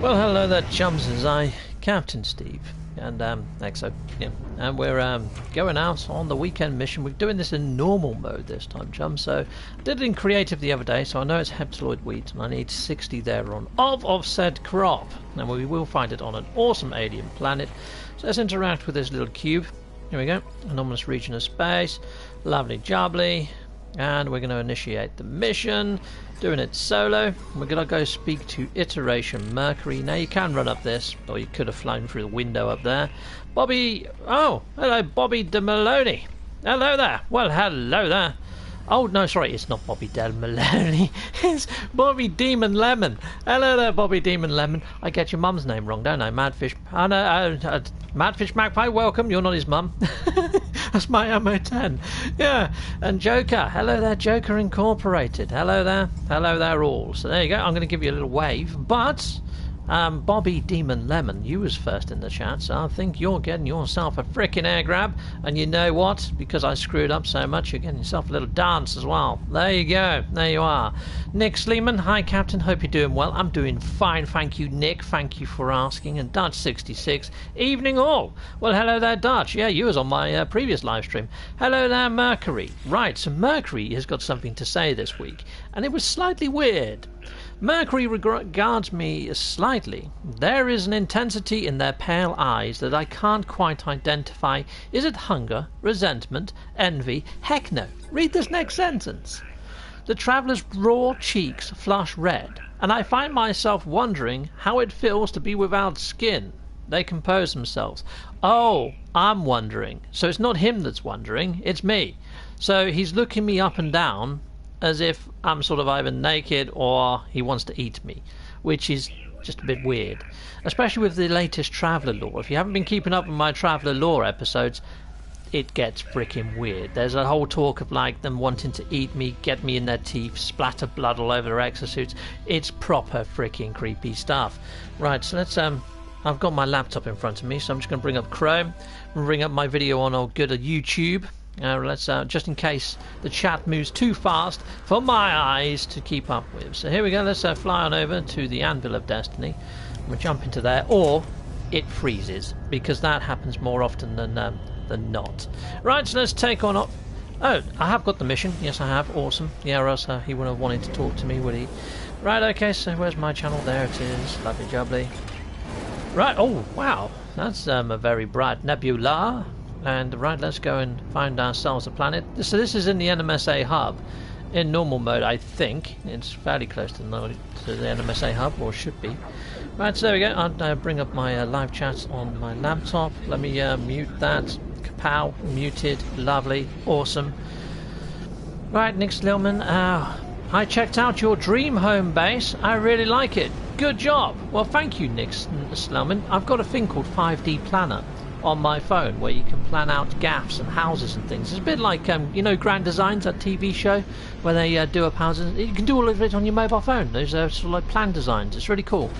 Well, hello there, chums. As Captain Steve, and Exo, yeah, and we're going out on the weekend mission. We're doing this in normal mode this time, chums. So I did it in creative the other day, so I know it's heptaloid wheat, and I need 60 thereon of said crop. And we will find it on an awesome alien planet. So let's interact with this little cube. Here we go, anomalous region of space, lovely jubbly, and we're going to initiate the mission. Doing it solo. We're going to go speak to Iteration Mercury. Now you can run up this, or you could have flown through the window up there. Bobby, oh, hello Bobby de Maloney. Hello there. Well, hello there. Oh, no, sorry, it's not Bobby de Maloney. It's Bobby Demon Lemon. Hello there, Bobby Demon Lemon. I get your mum's name wrong, don't I? Madfish. Oh, no, Madfish Magpie, welcome. You're not his mum. That's my MO10. Yeah, and Joker. Hello there, Joker Incorporated. Hello there all. So there you go. I'm going to give you a little wave. But Bobby Demon Lemon, you was first in the chat, so I think you're getting yourself a frickin' air grab. And you know what? Because I screwed up so much, you're getting yourself a little dance as well. There you go. There you are. Nick Sleeman, hi Captain. Hope you're doing well. I'm doing fine, thank you, Nick. Thank you for asking. And Dutch66, evening all. Well, hello there, Dutch. Yeah, you was on my previous live stream. Hello there, Mercury. Right, so Mercury has got something to say this week, and it was slightly weird. Mercury regards me slightly. There is an intensity in their pale eyes that I can't quite identify. Is it hunger, resentment, envy? Heck no. Read this next sentence. The traveller's raw cheeks flush red, and I find myself wondering how it feels to be without skin. They compose themselves. Oh, I'm wondering. So it's not him that's wondering, it's me. So he's looking me up and down as if I'm sort of either naked or he wants to eat me, which is just a bit weird, especially with the latest Traveller lore. If you haven't been keeping up with my Traveller lore episodes, it gets freaking weird. There's a whole talk of like them wanting to eat me, get me in their teeth, splatter blood all over their exosuits. It's proper freaking creepy stuff. Right, so let's I've got my laptop in front of me, so I'm just going to bring up Chrome, bring up my video on old good YouTube. Let's just in case the chat moves too fast for my eyes to keep up with. So here we go. Let's fly on over to the Anvil of Destiny. We'll jump into there, or it freezes, because that happens more often than not. Right, so let's take on up. Oh, I have got the mission. Yes, I have. Awesome. Yeah, or else he wouldn't have wanted to talk to me, would he? Right. Okay. So where's my channel? There it is. Lovely jubbly. Right. Oh, wow. That's a very bright nebula. And right, let's go and find ourselves a planet. So this is in the NMSA hub. In normal mode, I think. It's fairly close to the NMSA hub, or should be. Right, so there we go. I'll bring up my live chat on my laptop. Let me mute that. Kapow, muted. Lovely. Awesome. Right, Nick Slillman. I checked out your dream home base. I really like it. Good job. Well, thank you, Nick Slillman. I've got a thing called 5D Planner on my phone where you can plan out gaffs and houses and things. It's a bit like you know, Grand Designs, that TV show where they do up houses. You can do all of it on your mobile phone. Those are sort of like plan designs. It's really cool.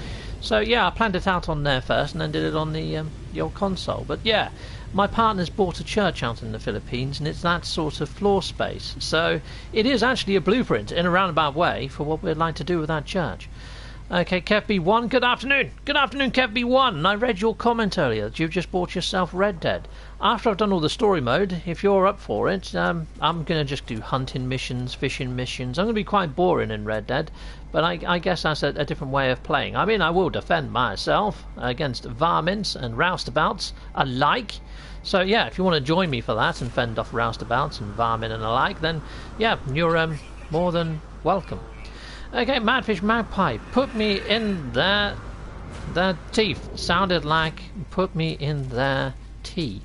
So yeah, I planned it out on there first and then did it on the old console. But yeah, my partner's bought a church out in the Philippines, and it's that sort of floor space. So it is actually a blueprint in a roundabout way for what we'd like to do with that church. Okay, KevB1, good afternoon. Good afternoon, KevB1. And I read your comment earlier that you've just bought yourself Red Dead. After I've done all the story mode, if you're up for it, I'm going to just do hunting missions, fishing missions. I'm going to be quite boring in Red Dead, but I guess that's a different way of playing. I mean, I will defend myself against varmints and roustabouts alike. So yeah, if you want to join me for that and fend off roustabouts and varmin and alike, then yeah, you're more than welcome. Okay, Madfish Magpie, put me in their teeth. Sounded like put me in their tea.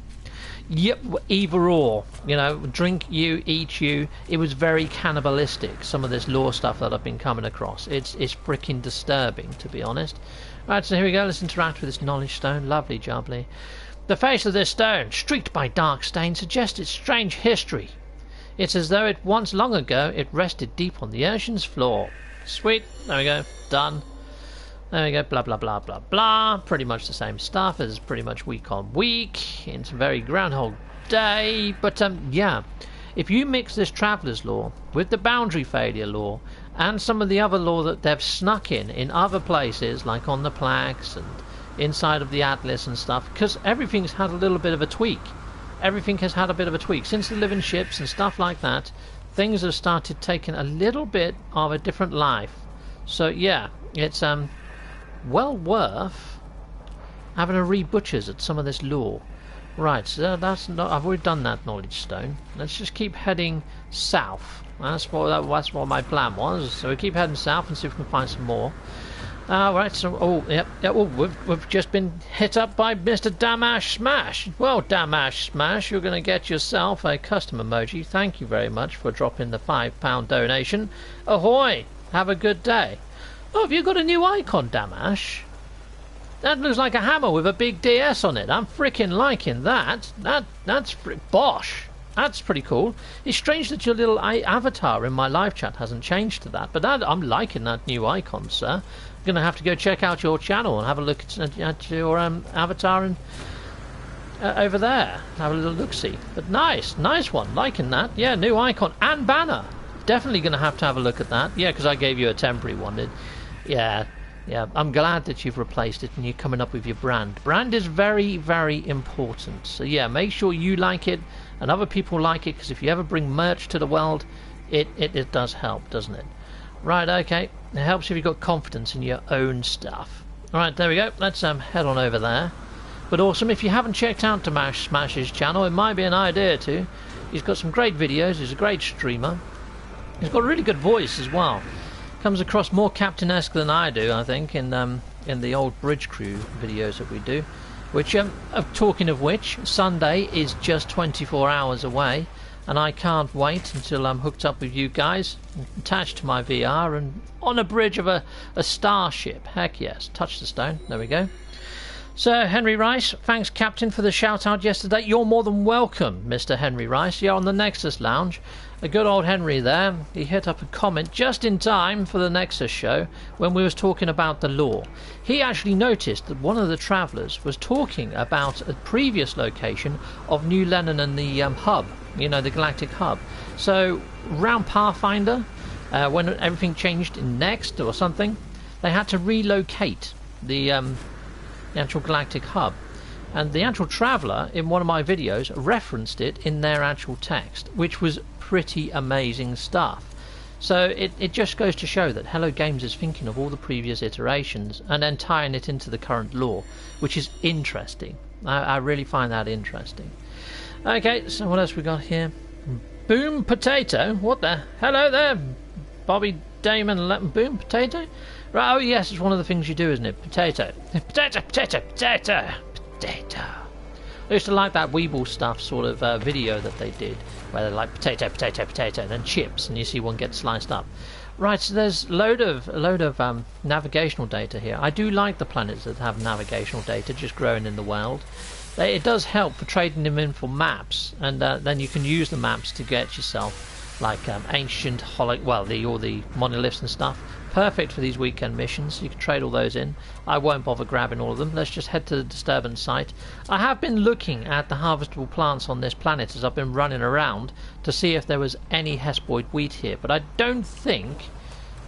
Yep, either or. You know, drink you, eat you. It was very cannibalistic, some of this lore stuff that I've been coming across. It's freaking disturbing, to be honest. Right, so here we go. Let's interact with this knowledge stone. Lovely jubbly. The face of this stone, streaked by dark stains, suggests its strange history. It's as though it once long ago it rested deep on the ocean's floor. Sweet, there we go, done. There we go, blah blah blah blah blah. Pretty much the same stuff as pretty much week on week. It's a very Groundhog Day, but yeah, if you mix this Traveller's Law with the boundary failure law and some of the other law that they've snuck in other places, like on the plaques and inside of the atlas and stuff, because everything's had a little bit of a tweak. Everything has had a bit of a tweak since the living ships and stuff like that. Things have started taking a little bit of a different life. So yeah, it's well worth having a re-butchers at some of this lore. Right, so that's not. I've already done that knowledge stone. Let's just keep heading south. That's what my plan was. So we keep heading south and see if we can find some more. Right, so, we've just been hit up by Mr. Damash Smash. Well, Damash Smash, you're going to get yourself a custom emoji. Thank you very much for dropping the £5 donation. Ahoy! Have a good day. Oh, have you got a new icon, Damash? That looks like a hammer with a big DS on it. I'm freaking liking that. That's bosh. That's pretty cool. It's strange that your little avatar in my live chat hasn't changed to that, but I'm liking that new icon, sir. I'm going to have to go check out your channel and have a look at your avatar and over there. Have a little look-see. But nice one. Liking that. Yeah, new icon and banner. Definitely going to have a look at that. Yeah, because I gave you a temporary one. Yeah, I'm glad that you've replaced it and you're coming up with your brand. Brand is very, very important. So yeah, make sure you like it and other people like it, because if you ever bring merch to the world, it does help, doesn't it? Right, okay. It helps if you've got confidence in your own stuff. Alright, there we go. Let's head on over there. But awesome, if you haven't checked out Damash Smash's channel, it might be an idea to. He's got some great videos, he's a great streamer. He's got a really good voice as well. Comes across more Captain-esque than I do, I think, in the old Bridge Crew videos that we do. Which, talking of which, Sunday is just 24 hours away, and I can't wait until I'm hooked up with you guys, attached to my VR, and on a bridge of a starship. Heck yes, touch the stone. There we go. So, Henry Rice, thanks, Captain, for the shout-out yesterday. You're more than welcome, Mr. Henry Rice. You're on the Nexus Lounge. A good old Henry there. He hit up a comment just in time for the Nexus show when we was talking about the lore. He actually noticed that one of the travellers was talking about a previous location of New Lenin and the hub, you know, the galactic hub. So, round Pathfinder, when everything changed in Next or something, they had to relocate the actual galactic hub. And the actual traveller in one of my videos referenced it in their actual text, which was pretty amazing stuff. So it just goes to show that Hello Games is thinking of all the previous iterations and then tying it into the current lore, which is interesting. I really find that interesting. Okay, so what else we got here? Boom Potato. What the? Hello there, Bobby Damon. Boom Potato. Right, oh yes, it's one of the things you do, isn't it? Potato. Potato, potato, potato, potato. I used to like that Weeble stuff sort of video that they did, where they're like potato, potato, potato, and then chips, and you see one get sliced up. Right, so there's a load of navigational data here. I do like the planets that have navigational data just growing in the world. It does help for trading them in for maps, and then you can use the maps to get yourself like ancient all the monoliths and stuff. Perfect for these weekend missions. You can trade all those in. I won't bother grabbing all of them. Let's just head to the disturbance site. I have been looking at the harvestable plants on this planet as I've been running around to see if there was any Hesboid wheat here, but I don't think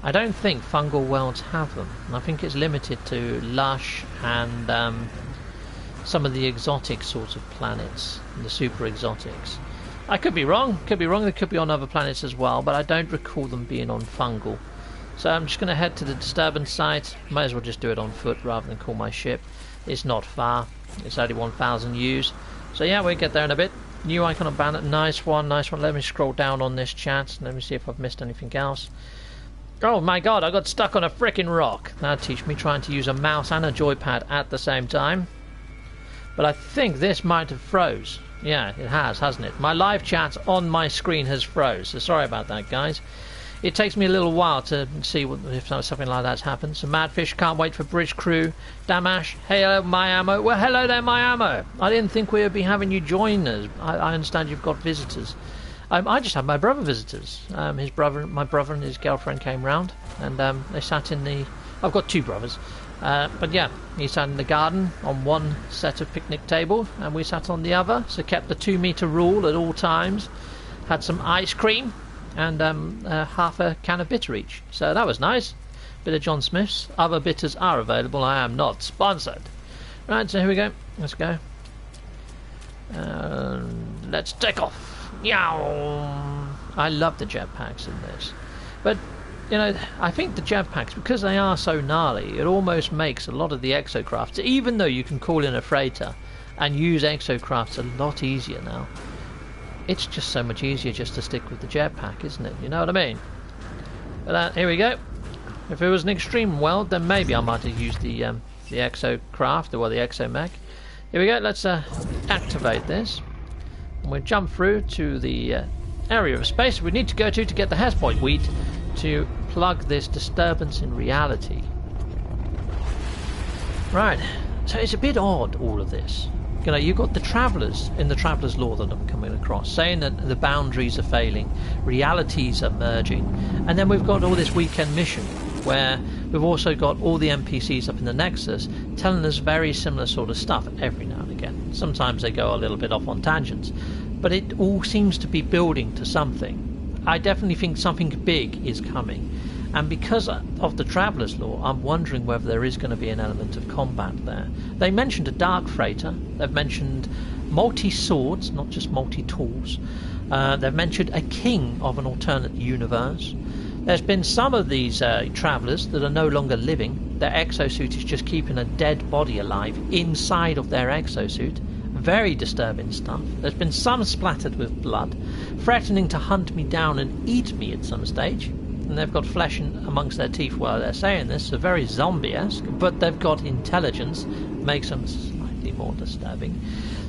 fungal worlds have them. And I think it's limited to lush and some of the exotic sorts of planets, the super exotics. I could be wrong. They could be on other planets as well, but I don't recall them being on fungal. So I'm just going to head to the disturbance site. Might as well just do it on foot rather than call my ship. It's not far. It's only 1,000 U's. So yeah, we'll get there in a bit. New icon of banner. Nice one, nice one. Let me scroll down on this chat. Let me see if I've missed anything else. Oh my god, I got stuck on a frickin' rock. That'll teach me trying to use a mouse and a joypad at the same time. But I think this might have froze. Yeah, it has, hasn't it? My live chat on my screen has froze. So sorry about that, guys. It takes me a little while to see if something like that's happened. So Madfish, can't wait for Bridge Crew. Damash, hey, hello, my ammo. Well, hello there, my ammo. I didn't think we would be having you join us. I understand you've got visitors. I just had my brother visitors. My brother and his girlfriend came round, and they sat in the... I've got two brothers. But yeah, he sat in the garden on one set of picnic table, and we sat on the other, so kept the 2 metre rule at all times. had some ice cream and half a can of bitter each. So that was nice. Bit of John Smith's. Other bitters are available. I am not sponsored. Right, so here we go. Let's go. Let's take off. Yow! I love the jetpacks in this. But, you know, I think the jetpacks, because they are so gnarly, it almost makes a lot of the exocrafts, even though you can call in a freighter and use exocrafts a lot easier now, it's just so much easier just to stick with the jetpack, isn't it? You know what I mean? But here we go. If it was an extreme world, then maybe I might have used the exocraft or the exomech. Here we go. Let's activate this. And we'll jump through to the area of space we need to go to get the Hespoid wheat to plug this disturbance in reality. Right. So it's a bit odd, all of this. You know, you've got the travellers in the Traveller's Law that I'm coming across, saying that the boundaries are failing, realities are merging, and then we've got all this weekend mission, where we've also got all the NPCs up in the Nexus telling us very similar sort of stuff every now and again. Sometimes they go a little bit off on tangents, but it all seems to be building to something. I definitely think something big is coming. And because of the Traveller's Law, I'm wondering whether there is going to be an element of combat there. They mentioned a dark freighter. They've mentioned multi-swords, not just multi-tools. They've mentioned a king of an alternate universe. There's been some of these travellers that are no longer living. Their exosuit is just keeping a dead body alive inside of their exosuit. Very disturbing stuff. There's been some splattered with blood, threatening to hunt me down and eat me at some stage. And they've got flesh amongst their teeth while they're saying this, so very zombie-esque, but they've got intelligence, makes them slightly more disturbing.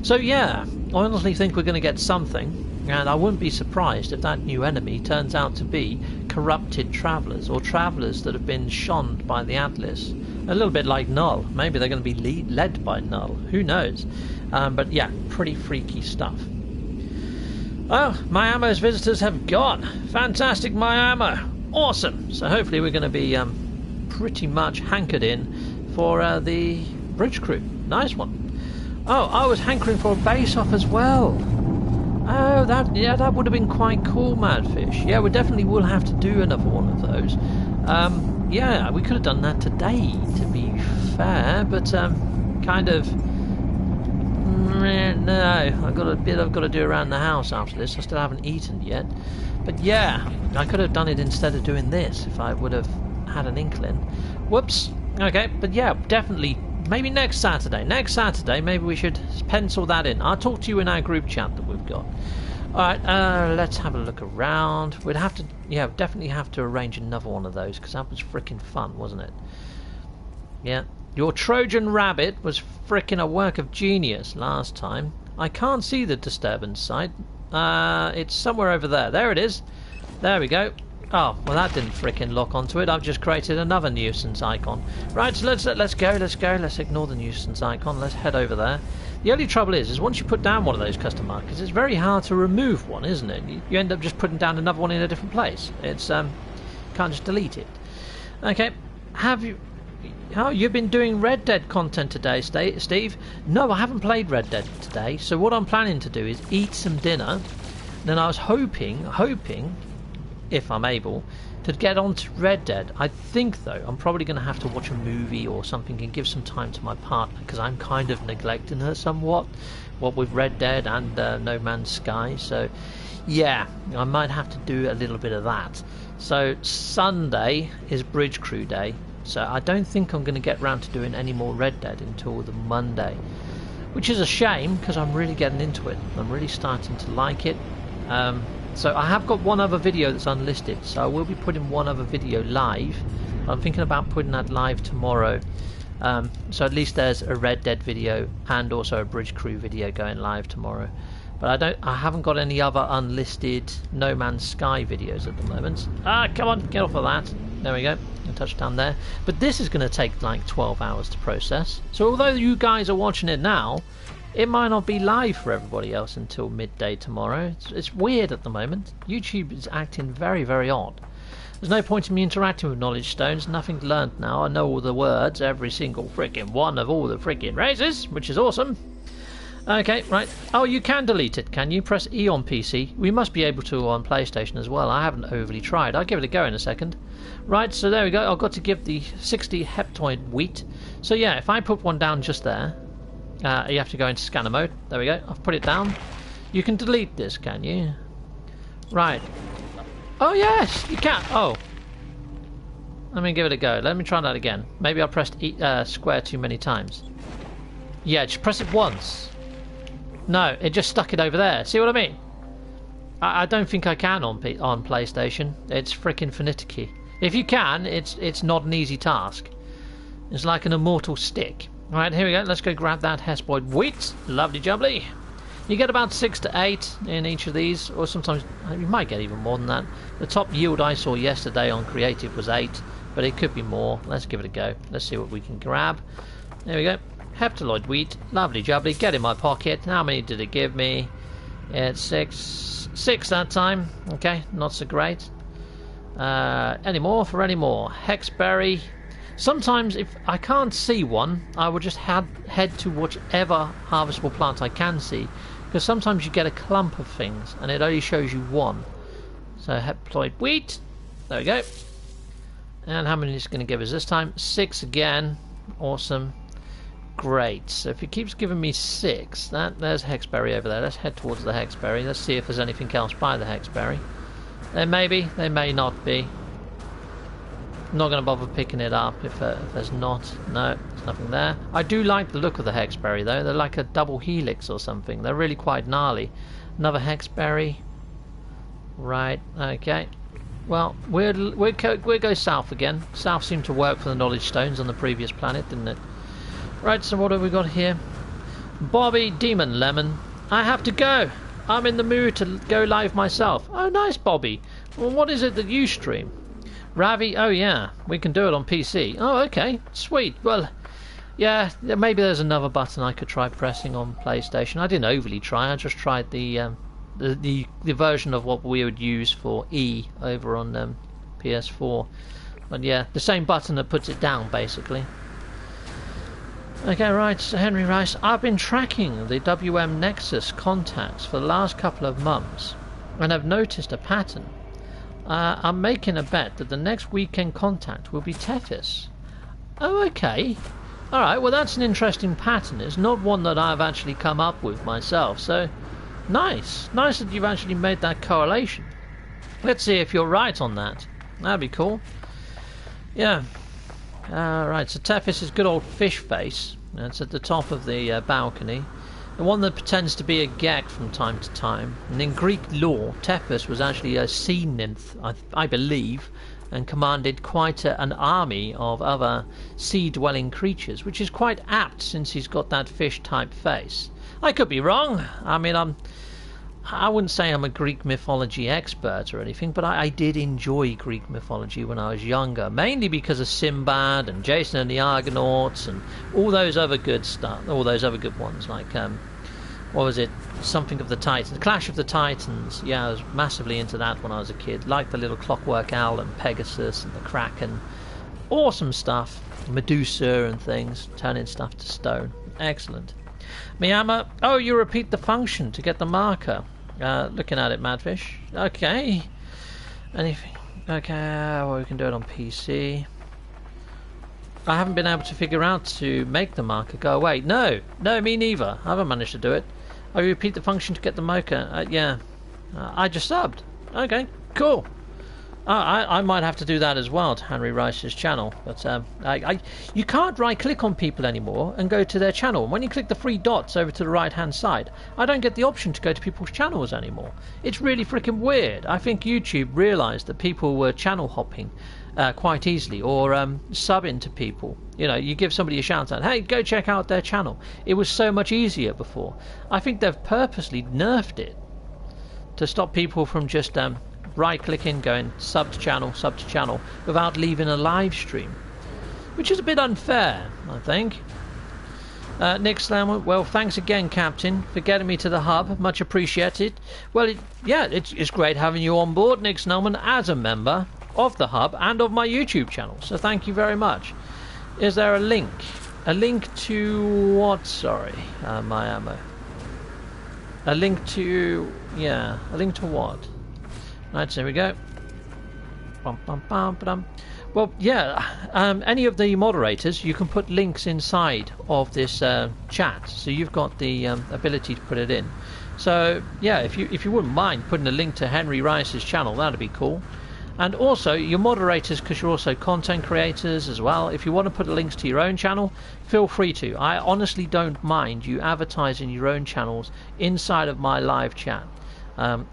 So yeah, I honestly think we're going to get something, and I wouldn't be surprised if that new enemy turns out to be corrupted travellers, or travellers that have been shunned by the Atlas. A little bit like Null. Maybe they're going to be led by Null, who knows. But yeah, pretty freaky stuff. Oh, my ammo's visitors have gone. Fantastic, my ammo. Awesome. So hopefully we're going to be pretty much hankered in for the bridge crew. Nice one. Oh, I was hankering for a base off as well. Oh, that would have been quite cool, Madfish. Yeah, we definitely will have to do another one of those. Yeah, we could have done that today, to be fair, but kind of. No, I've got a bit I've got to do around the house after this. I still haven't eaten yet. But yeah, I could have done it instead of doing this if I would have had an inkling. Whoops. Okay, but yeah, definitely. Maybe next Saturday. Next Saturday, maybe we should pencil that in. I'll talk to you in our group chat that we've got. Alright, let's have a look around. We'd have to, yeah, definitely have to arrange another one of those because that was freaking fun, wasn't it? Yeah. Your Trojan Rabbit was frickin' a work of genius last time. I can't see the disturbance site. It's somewhere over there. There it is. There we go. Oh, well that didn't frickin' lock onto it. I've just created another nuisance icon. Right, so let's go. Let's ignore the nuisance icon. Let's head over there. The only trouble is once you put down one of those custom markers, it's very hard to remove one, isn't it? You end up just putting down another one in a different place. It's can't just delete it. Okay, have you? Oh, you've been doing Red Dead content today, Steve? No, I haven't played Red Dead today. So what I'm planning to do is eat some dinner. Then I was hoping, if I'm able, to get on to Red Dead. I think, though, I'm probably going to have to watch a movie or something and give some time to my partner because I'm kind of neglecting her somewhat, what with Red Dead and No Man's Sky. So, yeah, I might have to do a little bit of that. So, Sunday is Bridge Crew Day. So I don't think I'm going to get round to doing any more Red Dead until the Monday, which is a shame because I'm really getting into it. I'm really starting to like it. So I have got one other video that's unlisted, so I will be putting one other video live. I'm thinking about putting that live tomorrow. So at least there's a Red Dead video and also a Bridge Crew video going live tomorrow. But I haven't got any other unlisted No Man's Sky videos at the moment. Ah, come on, get off of that. There we go. A touchdown there. But this is going to take like 12 hours to process. So although you guys are watching it now, it might not be live for everybody else until midday tomorrow. It's weird at the moment. YouTube is acting very, very odd. There's no point in me interacting with knowledge stones. Nothing learned now. I know all the words, every single freaking one of all the freaking races, which is awesome. Okay, right. Oh, you can delete it, can you? Press E on PC. We must be able to on PlayStation as well. I haven't overly tried. I'll give it a go in a second. Right, so there we go. I've got to give the 60 heptoid wheat. So yeah, if I put one down just there, you have to go into scanner mode. There we go. I've put it down. You can delete this, can you? Right. Oh, yes, you can. Oh. Let me give it a go. Let me try that again. Maybe I pressed square too many times. Yeah, just press it once. No, it just stuck it over there. See what I mean? I don't think I can on PlayStation. It's frickin' finicky. If you can, it's not an easy task. It's like an immortal stick. Right, here we go. Let's go grab that hespoid wheat. Lovely jubbly. You get about 6 to 8 in each of these, or sometimes you might get even more than that. The top yield I saw yesterday on creative was 8, but it could be more. Let's give it a go. Let's see what we can grab. There we go. Heptaloid wheat, lovely jubbly, get in my pocket. How many did it give me? It's 6 that time. Okay, not so great. Any more for any more? Hexberry. Sometimes if I can't see one, I will just head to whichever harvestable plant I can see, because sometimes you get a clump of things and it only shows you one. So heptaloid wheat, there we go. And how many is it going to give us this time? 6 again. Awesome. Great. So if it keeps giving me 6, there's hexberry over there. Let's head towards the hexberry. Let's see if there's anything else by the hexberry. There may be, there may not be. I'm not going to bother picking it up if there's not. No, there's nothing there. I do like the look of the hexberry though. They're like a double helix or something. They're really quite gnarly. Another hexberry. Right. Okay. Well, we'll go south again. South seemed to work for the knowledge stones on the previous planet, didn't it? Right, so what have we got here? Bobby Demon Lemon. I have to go. I'm in the mood to go live myself. Oh, nice, Bobby. Well, what is it that you stream? Ravi, oh yeah, we can do it on PC. Oh, okay, sweet. Well, yeah, maybe there's another button I could try pressing on PlayStation. I didn't overly try. I just tried the version of what we would use for E over on PS4. But yeah, the same button that puts it down, basically. Okay, right, so Henry Rice. I've been tracking the WM Nexus contacts for the last couple of months and have noticed a pattern. I'm making a bet that the next weekend contact will be Tethys. Oh, okay. Alright, well that's an interesting pattern. It's not one that I've actually come up with myself, so nice. Nice that you've actually made that correlation. Let's see if you're right on that. That'd be cool. Yeah. Right, so Tethys is good old fish face. It's at the top of the balcony. The one that pretends to be a gek from time to time. And in Greek lore, Tethys was actually a sea nymph, I believe, and commanded quite an army of other sea-dwelling creatures, which is quite apt since he's got that fish-type face. I could be wrong. I mean, I wouldn't say I'm a Greek mythology expert or anything, but I did enjoy Greek mythology when I was younger, mainly because of Sinbad and Jason and the Argonauts and all those other good stuff, all those other good ones, like, what was it, something of the Titans, Clash of the Titans. Yeah, I was massively into that when I was a kid, like the little Clockwork Owl and Pegasus and the Kraken. Awesome stuff. Medusa and things, turning stuff to stone. Excellent. Miyama, oh, you repeat the function to get the marker. Looking at it, Madfish. Okay. Anything? Okay, well, we can do it on PC. I haven't been able to figure out to make the marker go away. No, me neither. I haven't managed to do it. Oh, you repeat the function to get the marker. Yeah. I just subbed. Okay, cool. I might have to do that as well to Henry Rice's channel, but you can't right-click on people anymore and go to their channel. When you click the 3 dots over to the right-hand side, I don't get the option to go to people's channels anymore. It's really freaking weird. I think YouTube realised that people were channel hopping quite easily, or subbing to people. You know, you give somebody a shout out, hey, go check out their channel. It was so much easier before. I think they've purposely nerfed it to stop people from just right-clicking, going sub to channel, without leaving a live stream, which is a bit unfair, I think. Nick Slammer, well, thanks again, Captain, for getting me to the hub. Much appreciated. Well, it's great having you on board, Nick Snellman, as a member of the hub and of my YouTube channel. So thank you very much. Is there a link? A link to what? Sorry, my ammo. A link to... yeah, a link to what? Right, so there we go. Bum, bum, bum, ba-dum. Well, yeah, any of the moderators, you can put links inside of this chat, so you've got the ability to put it in. So, yeah, if you wouldn't mind putting a link to Henry Rice's channel, that'd be cool. And also, your moderators, because you're also content creators as well, if you want to put links to your own channel, feel free to. I honestly don't mind you advertising your own channels inside of my live chat.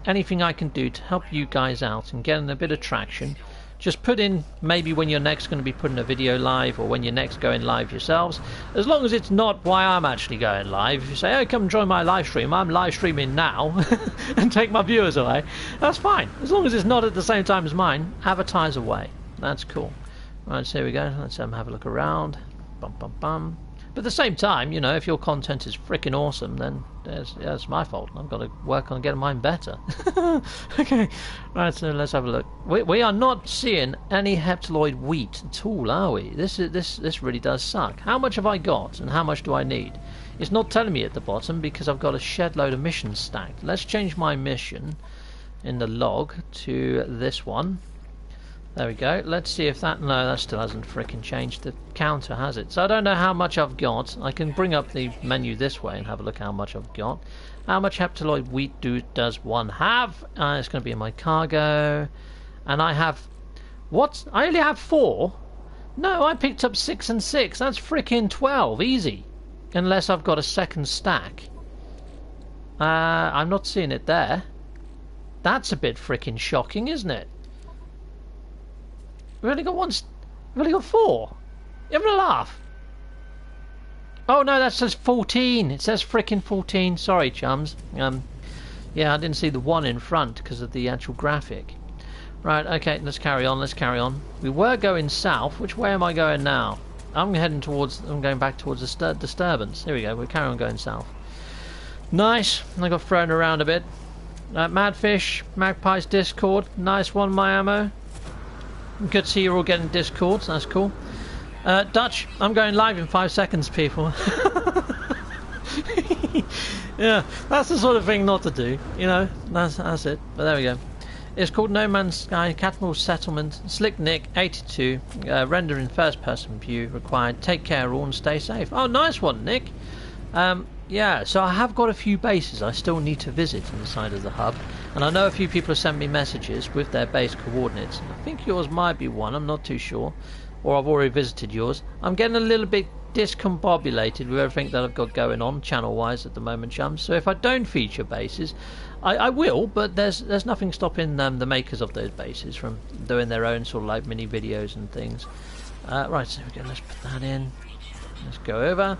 Anything I can do to help you guys out and getting a bit of traction, just put in maybe when you're next going to be putting a video live, or when you're next going live yourselves, as long as it's not why I'm actually going live. If you say, oh, come join my live stream, I'm live streaming now, and take my viewers away, that's fine. As long as it's not at the same time as mine, advertise away. That's cool. Right, so here we go. Let's have a look around. Bum, bum, bum. But at the same time, you know, if your content is freaking awesome, then that's my fault. I've got to work on getting mine better. Okay, right, so let's have a look. We are not seeing any heptaloid wheat at all, are we? This really does suck. How much have I got, and how much do I need? It's not telling me at the bottom because I've got a shed load of missions stacked. Let's change my mission in the log to this one. There we go. Let's see if that... no, that still hasn't frickin' changed. The counter has it. So I don't know how much I've got. I can bring up the menu this way and have a look how much I've got. How much heptaloid wheat does one have? It's going to be in my cargo. And I have... what? I only have 4? No, I picked up 6 and 6. That's frickin' 12. Easy. Unless I've got a second stack. I'm not seeing it there. That's a bit frickin' shocking, isn't it? We've only got one. We've only got 4. You having a laugh? Oh no, that says 14. It says frickin' 14. Sorry, chums. Yeah, I didn't see the 1 in front because of the actual graphic. Right. Okay. Let's carry on. Let's carry on. We were going south. Which way am I going now? I'm heading towards. I'm going back towards the disturbance. Here we go. We'll carry on going south. Nice. I got thrown around a bit. Madfish, Magpie's Discord. Nice one, my ammo. Good to see you're all getting Discords, that's cool. Dutch, I'm going live in 5 seconds, people. Yeah, that's the sort of thing not to do, you know, that's it. But there we go. It's called No Man's Sky, Capital Settlement, Slick Nick, 82, render in first person view required. Take care all and stay safe. Oh, nice one, Nick. Yeah, so I have got a few bases I still need to visit inside of the hub, and I know a few people have sent me messages with their base coordinates. I think yours might be one, I'm not too sure, or I've already visited yours. I'm getting a little bit discombobulated with everything that I've got going on channel-wise at the moment, chums, so if I don't feature bases, I will, but there's nothing stopping the makers of those bases from doing their own sort of like mini videos and things. Right, so we go, let's put that in, let's go over.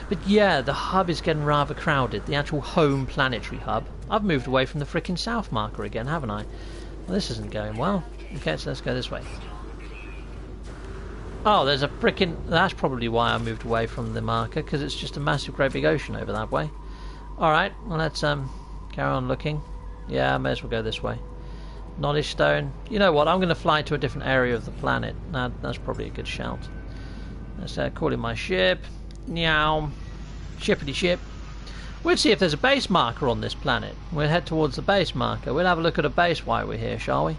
But yeah, the hub is getting rather crowded, the actual home planetary hub. I've moved away from the frickin' south marker again, haven't I? Well, this isn't going well. Okay, so let's go this way. Oh, there's a frickin'... that's probably why I moved away from the marker, because it's just a massive great big ocean over that way. Alright, well let's carry on looking. Yeah, I may as well go this way. Knowledge Stone. You know what, I'm going to fly to a different area of the planet. That's probably a good shout. Let's call in my ship. Meow. Shippity ship. We'll see if there's a base marker on this planet. We'll head towards the base marker. We'll have a look at a base while we're here, shall we?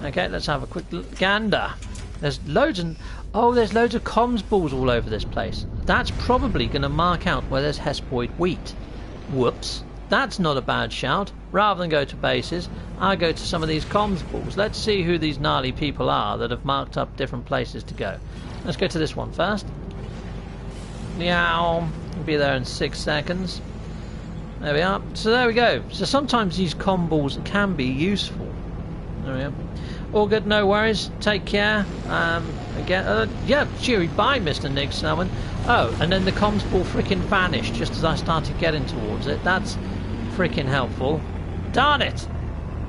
Okay, let's have a quick gander. There's loads and... oh, there's loads of comms balls all over this place. That's probably going to mark out where there's hespoid wheat. Whoops. That's not a bad shout. Rather than go to bases, I'll go to some of these comms balls. Let's see who these gnarly people are that have marked up different places to go. Let's go to this one first. Meow. We'll be there in 6 seconds. There we are. So there we go. So sometimes these comm balls can be useful. There we go. All good, no worries. Take care. Again, yeah, cheery bye, Mr. Nick Selwyn. Oh, and then the comms ball freaking vanished just as I started getting towards it. That's freaking helpful. Darn it!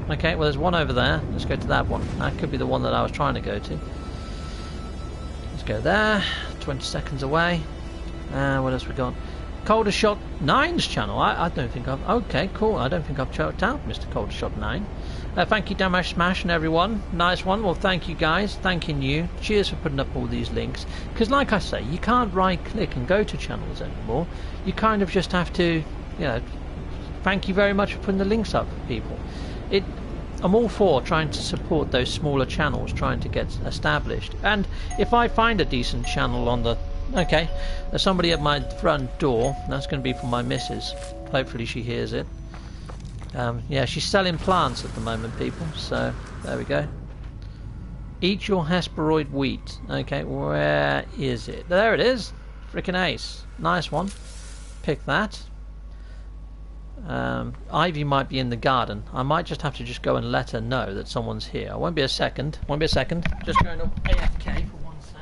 Okay, well there's one over there. Let's go to that one. That could be the one that I was trying to go to. Let's go there. 20 seconds away. What else we got? Colder Shot 9's channel. I don't think I've... okay, cool. I don't think I've checked out Mr. Colder Shot 9. Thank you, Damash Smash and everyone. Nice one. Well, thank you guys. Thanking you. Cheers for putting up all these links. Because like I say, you can't right-click and go to channels anymore. You kind of just have to, you know, thank you very much for putting the links up, people. I'm all for trying to support those smaller channels trying to get established. And if I find a decent channel on the... Okay, there's somebody at my front door. That's going to be for my missus. Hopefully she hears it. Yeah, she's selling plants at the moment, people. So, there we go. Eat your hesperoid wheat. Okay, where is it? There it is. Frickin' ace. Nice one. Pick that. Ivy might be in the garden. I might just have to just go and let her know that someone's here. It won't be a second. Won't be a second. Just going to AFK for 1 sec.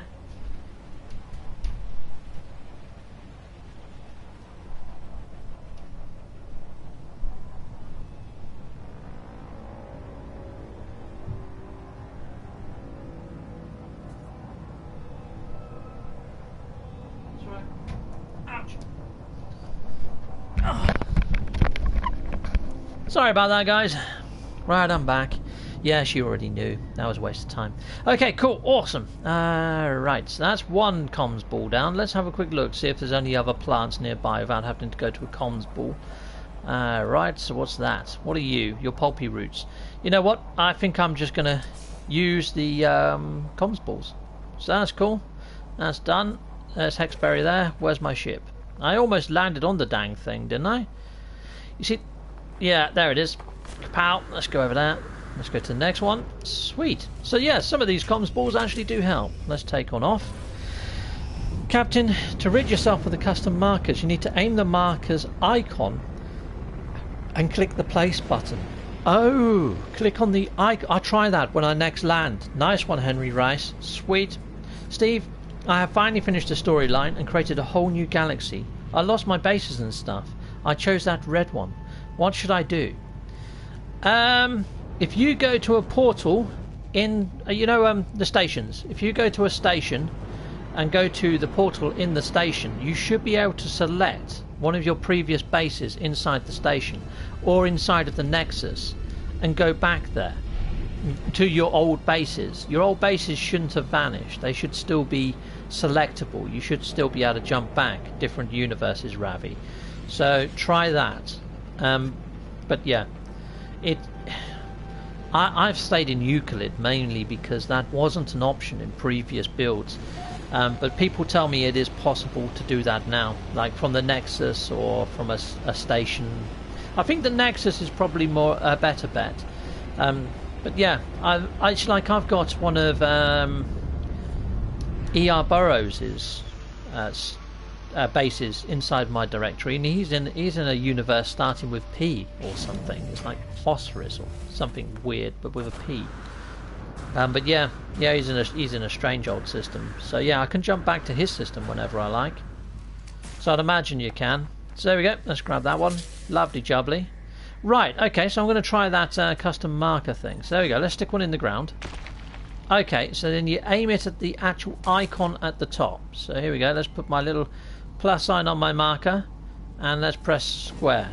That's right. Ouch. Oh. Sorry about that, guys. Right, I'm back. Yeah, she already knew. That was a waste of time. Okay, cool. Awesome. Right, so that's one comms ball down. Let's have a quick look, see if there's any other plants nearby without having to go to a comms ball. Right, so what's that? What are you? Your pulpy roots. You know what? I think I'm just going to use the comms balls. So that's cool. That's done. There's Hexberry there. Where's my ship? I almost landed on the dang thing, didn't I? You see... Yeah, there it is. Pow. Let's go over there. Let's go to the next one. Sweet. So yeah, some of these comms balls actually do help. Let's take on off. Captain, to rid yourself of the custom markers, you need to aim the marker's icon and click the place button. Oh, click on the icon. I'll try that when I next land. Nice one, Henry Rice. Sweet. Steve, I have finally finished the storyline and created a whole new galaxy. I lost my bases and stuff. I chose that red one. What should I do? If you go to a portal in, the stations. If you go to a station and go to the portal in the station, you should be able to select one of your previous bases inside the station or inside of the Nexus and go back there to your old bases. Your old bases shouldn't have vanished. They should still be selectable. You should still be able to jump back. Different universes, Ravi. So try that. But yeah, I've stayed in Euclid mainly because that wasn't an option in previous builds. But people tell me it is possible to do that now, like from the Nexus or from a station. I think the Nexus is probably more a better bet. But yeah, I've got one of E.R. Burroughs's bases inside my directory, and he's in a universe starting with P or something. It's like phosphorus or something weird, but with a P. But yeah, he's in a strange old system. So yeah, I can jump back to his system whenever I like. So I'd imagine you can. So there we go. Let's grab that one. Lovely jubbly. Right. Okay. So I'm going to try that custom marker thing. So there we go. Let's stick one in the ground. Okay. So then you aim it at the actual icon at the top. So here we go. Let's put my little plus sign on my marker, and let's press square.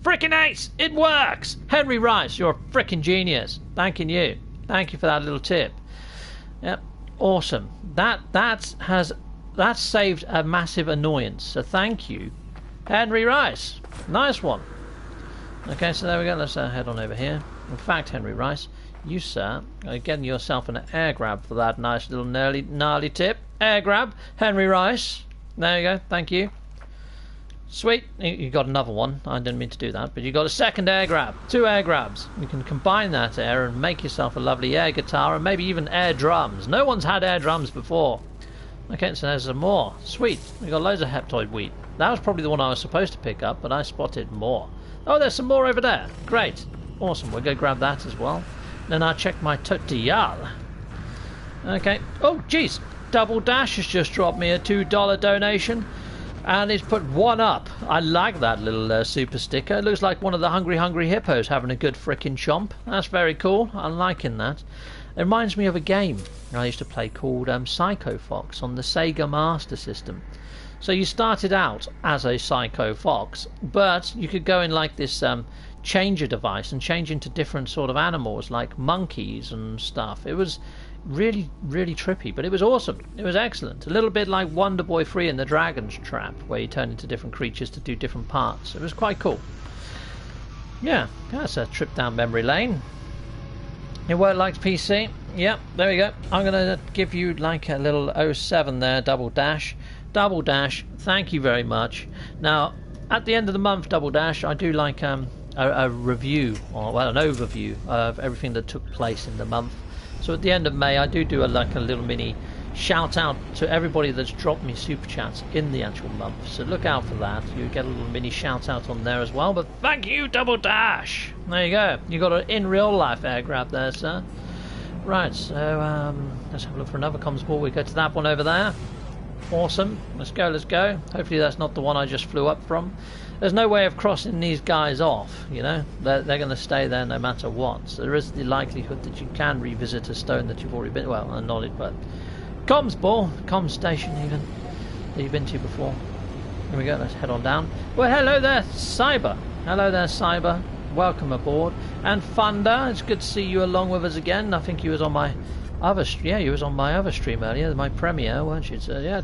Frickin' ace! It works! Henry Rice, you're a frickin' genius. Thanking you. Thank you for that little tip. Yep, awesome. That saved a massive annoyance. So thank you, Henry Rice. Nice one. Okay, so there we go. Let's head on over here. In fact, Henry Rice, you sir are getting yourself an air grab for that nice little gnarly tip. Air grab, Henry Rice. There you go. Thank you. Sweet. You got another one. I didn't mean to do that, but you got a second air grab. 2 air grabs. You can combine that air and make yourself a lovely air guitar and maybe even air drums. No one's had air drums before. Okay, so there's some more. Sweet. We got loads of heptoid wheat. That was probably the one I was supposed to pick up, but I spotted more. Oh, there's some more over there. Great. Awesome. We'll go grab that as well. Then I'll check my total. Okay. Oh, jeez. Double Dash has just dropped me a $2 donation. And it's put 1 up. I like that little super sticker. It looks like one of the hungry hippos having a good frickin' chomp. That's very cool. I'm liking that. It reminds me of a game I used to play called Psycho Fox on the Sega Master System. So you started out as a Psycho Fox, but you could go in like this changer device and change into different sort of animals like monkeys and stuff. It was really, really trippy, but it was awesome. It was excellent. A little bit like Wonder Boy 3 and the Dragon's Trap, where you turn into different creatures to do different parts. It was quite cool. Yeah, that's a trip down memory lane. It worked like PC. Yep, there we go. I'm going to give you like a little 07 there, Double Dash. Double Dash, thank you very much. Now, at the end of the month, Double Dash, I do like a review, or well, an overview of everything that took place in the month. So at the end of May, I do like a little mini shout out to everybody that's dropped me super chats in the actual month. So look out for that. You get a little mini shout out on there as well. But thank you, Double Dash. There you go. You got an in real life air grab there, sir. Right. So let's have a look for another comms ball. We go to that one over there. Awesome. Let's go. Let's go. Hopefully that's not the one I just flew up from. There's no way of crossing these guys off, you know. They're going to stay there no matter what. So there is the likelihood that you can revisit a stone that you've already been, well, not it, but comms ball, comms station even, that you've been to before. Here we go, let's head on down. Well, hello there, Cyber. Hello there, Cyber. Welcome aboard. And Thunder, it's good to see you along with us again. I think you was on my other, yeah, you was on my other stream earlier, my premiere, weren't you? So, yeah.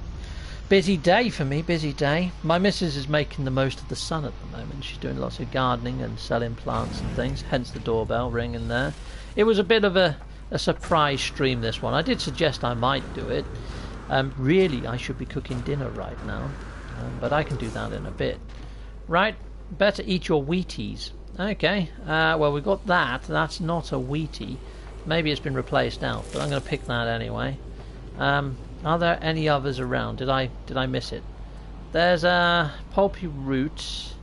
Busy day for me, busy day. My missus is making the most of the sun at the moment. She's doing lots of gardening and selling plants and things, hence the doorbell ringing there. It was a bit of a surprise stream, this one. I did suggest I might do it. Really, I should be cooking dinner right now, but I can do that in a bit. Right, better eat your Wheaties. Okay, well, we've got that. That's not a Wheatie. Maybe it's been replaced out, but I'm going to pick that anyway. Are there any others around? Did I miss it? There's a pulpy root.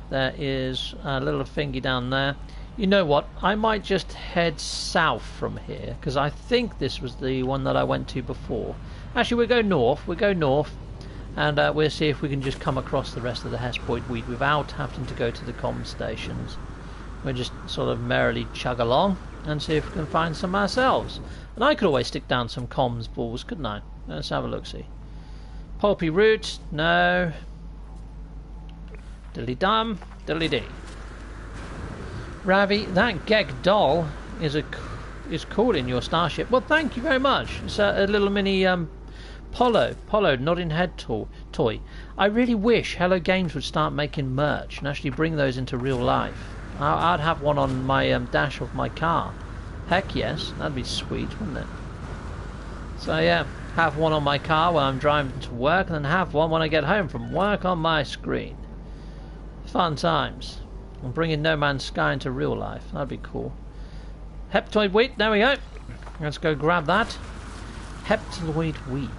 There is a little thingy down there. You know what? I might just head south from here, because I think this was the one that I went to before. Actually, we'll go north. We'll go north, and we'll see if we can just come across the rest of the Hespoid Weed without having to go to the comm stations. We'll just sort of merrily chug along and see if we can find some ourselves. And I could always stick down some comms balls, couldn't I? Let's have a look-see. Pulpy root, no. Diddly-dum, diddly-dee. Ravi, that Geg doll is cool in your starship. Well, thank you very much. It's a little mini Polo nodding head toy. I really wish Hello Games would start making merch and actually bring those into real life. I'd have one on my dash of my car. Heck yes, that'd be sweet, wouldn't it? So yeah, have one on my car when I'm driving to work, and then have one when I get home from work on my screen. Fun times. I'm bringing No Man's Sky into real life. That'd be cool. Heptoid wheat, there we go. Let's go grab that. Heptoid wheat.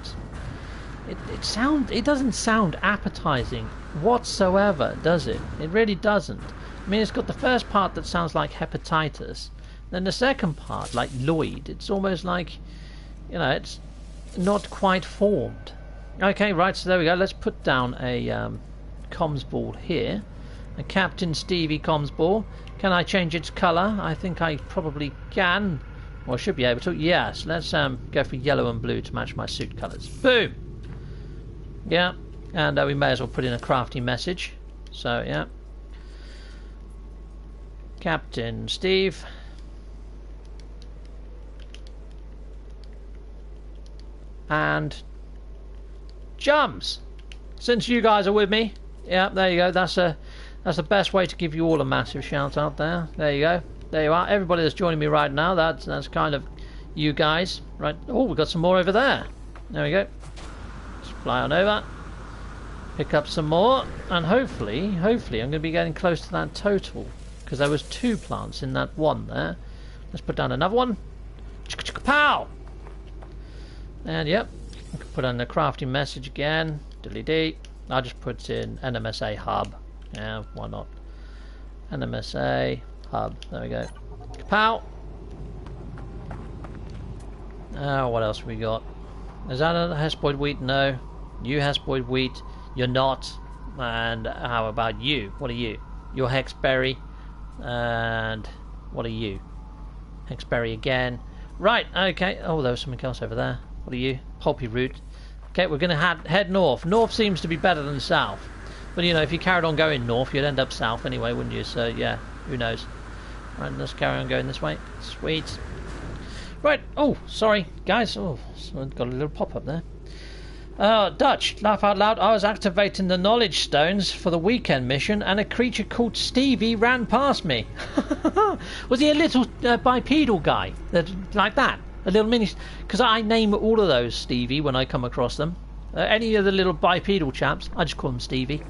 It doesn't sound appetizing whatsoever, does it? It really doesn't. I mean, it's got the first part that sounds like hepatitis. Then the second part, like Lloyd, it's almost like, you know, it's not quite formed. Okay, right, so there we go. Let's put down a comms ball here. A Captain Stevie comms ball. Can I change its colour? I think I probably can. Or I should be able to. Yes, let's go for yellow and blue to match my suit colours. Boom! Yeah, and we may as well put in a crafty message. So, yeah. Captain Steve. And jumps. Since you guys are with me, yeah, there you go. That's the best way to give you all a massive shout out there. There you go. There you are. Everybody that's joining me right now, that's kind of you guys. Right. Oh, we've got some more over there. There we go. Let's fly on over. Pick up some more, and hopefully I'm going to be getting close to that total, because there was 2 plants in that one there. Let's put down another one. Pow! And yep, I can put on the crafting message again. Diddly-dee. I'll just put in NMSA hub. Yeah, why not? NMSA hub. There we go. Kapow! What else we got? Is that a Hespoid wheat? No. You Hespoid wheat. You're not. And how about you? What are you? You're Hexberry. And what are you? Hexberry again. Right, okay. Oh, there was something else over there. What are you? Pulpy root. Okay, we're going to head north. North seems to be better than south. But, you know, if you carried on going north, you'd end up south anyway, wouldn't you? So, yeah, who knows. Right, let's carry on going this way. Sweet. Right. Oh, sorry, guys. Oh, someone got a little pop-up there. Dutch, laugh out loud. I was activating the knowledge stones for the weekend mission and a creature called Stevie ran past me. Was he a little bipedal guy? Like that? A little mini... Because I name all of those Stevie when I come across them. Any of the little bipedal chaps, I just call them Stevie.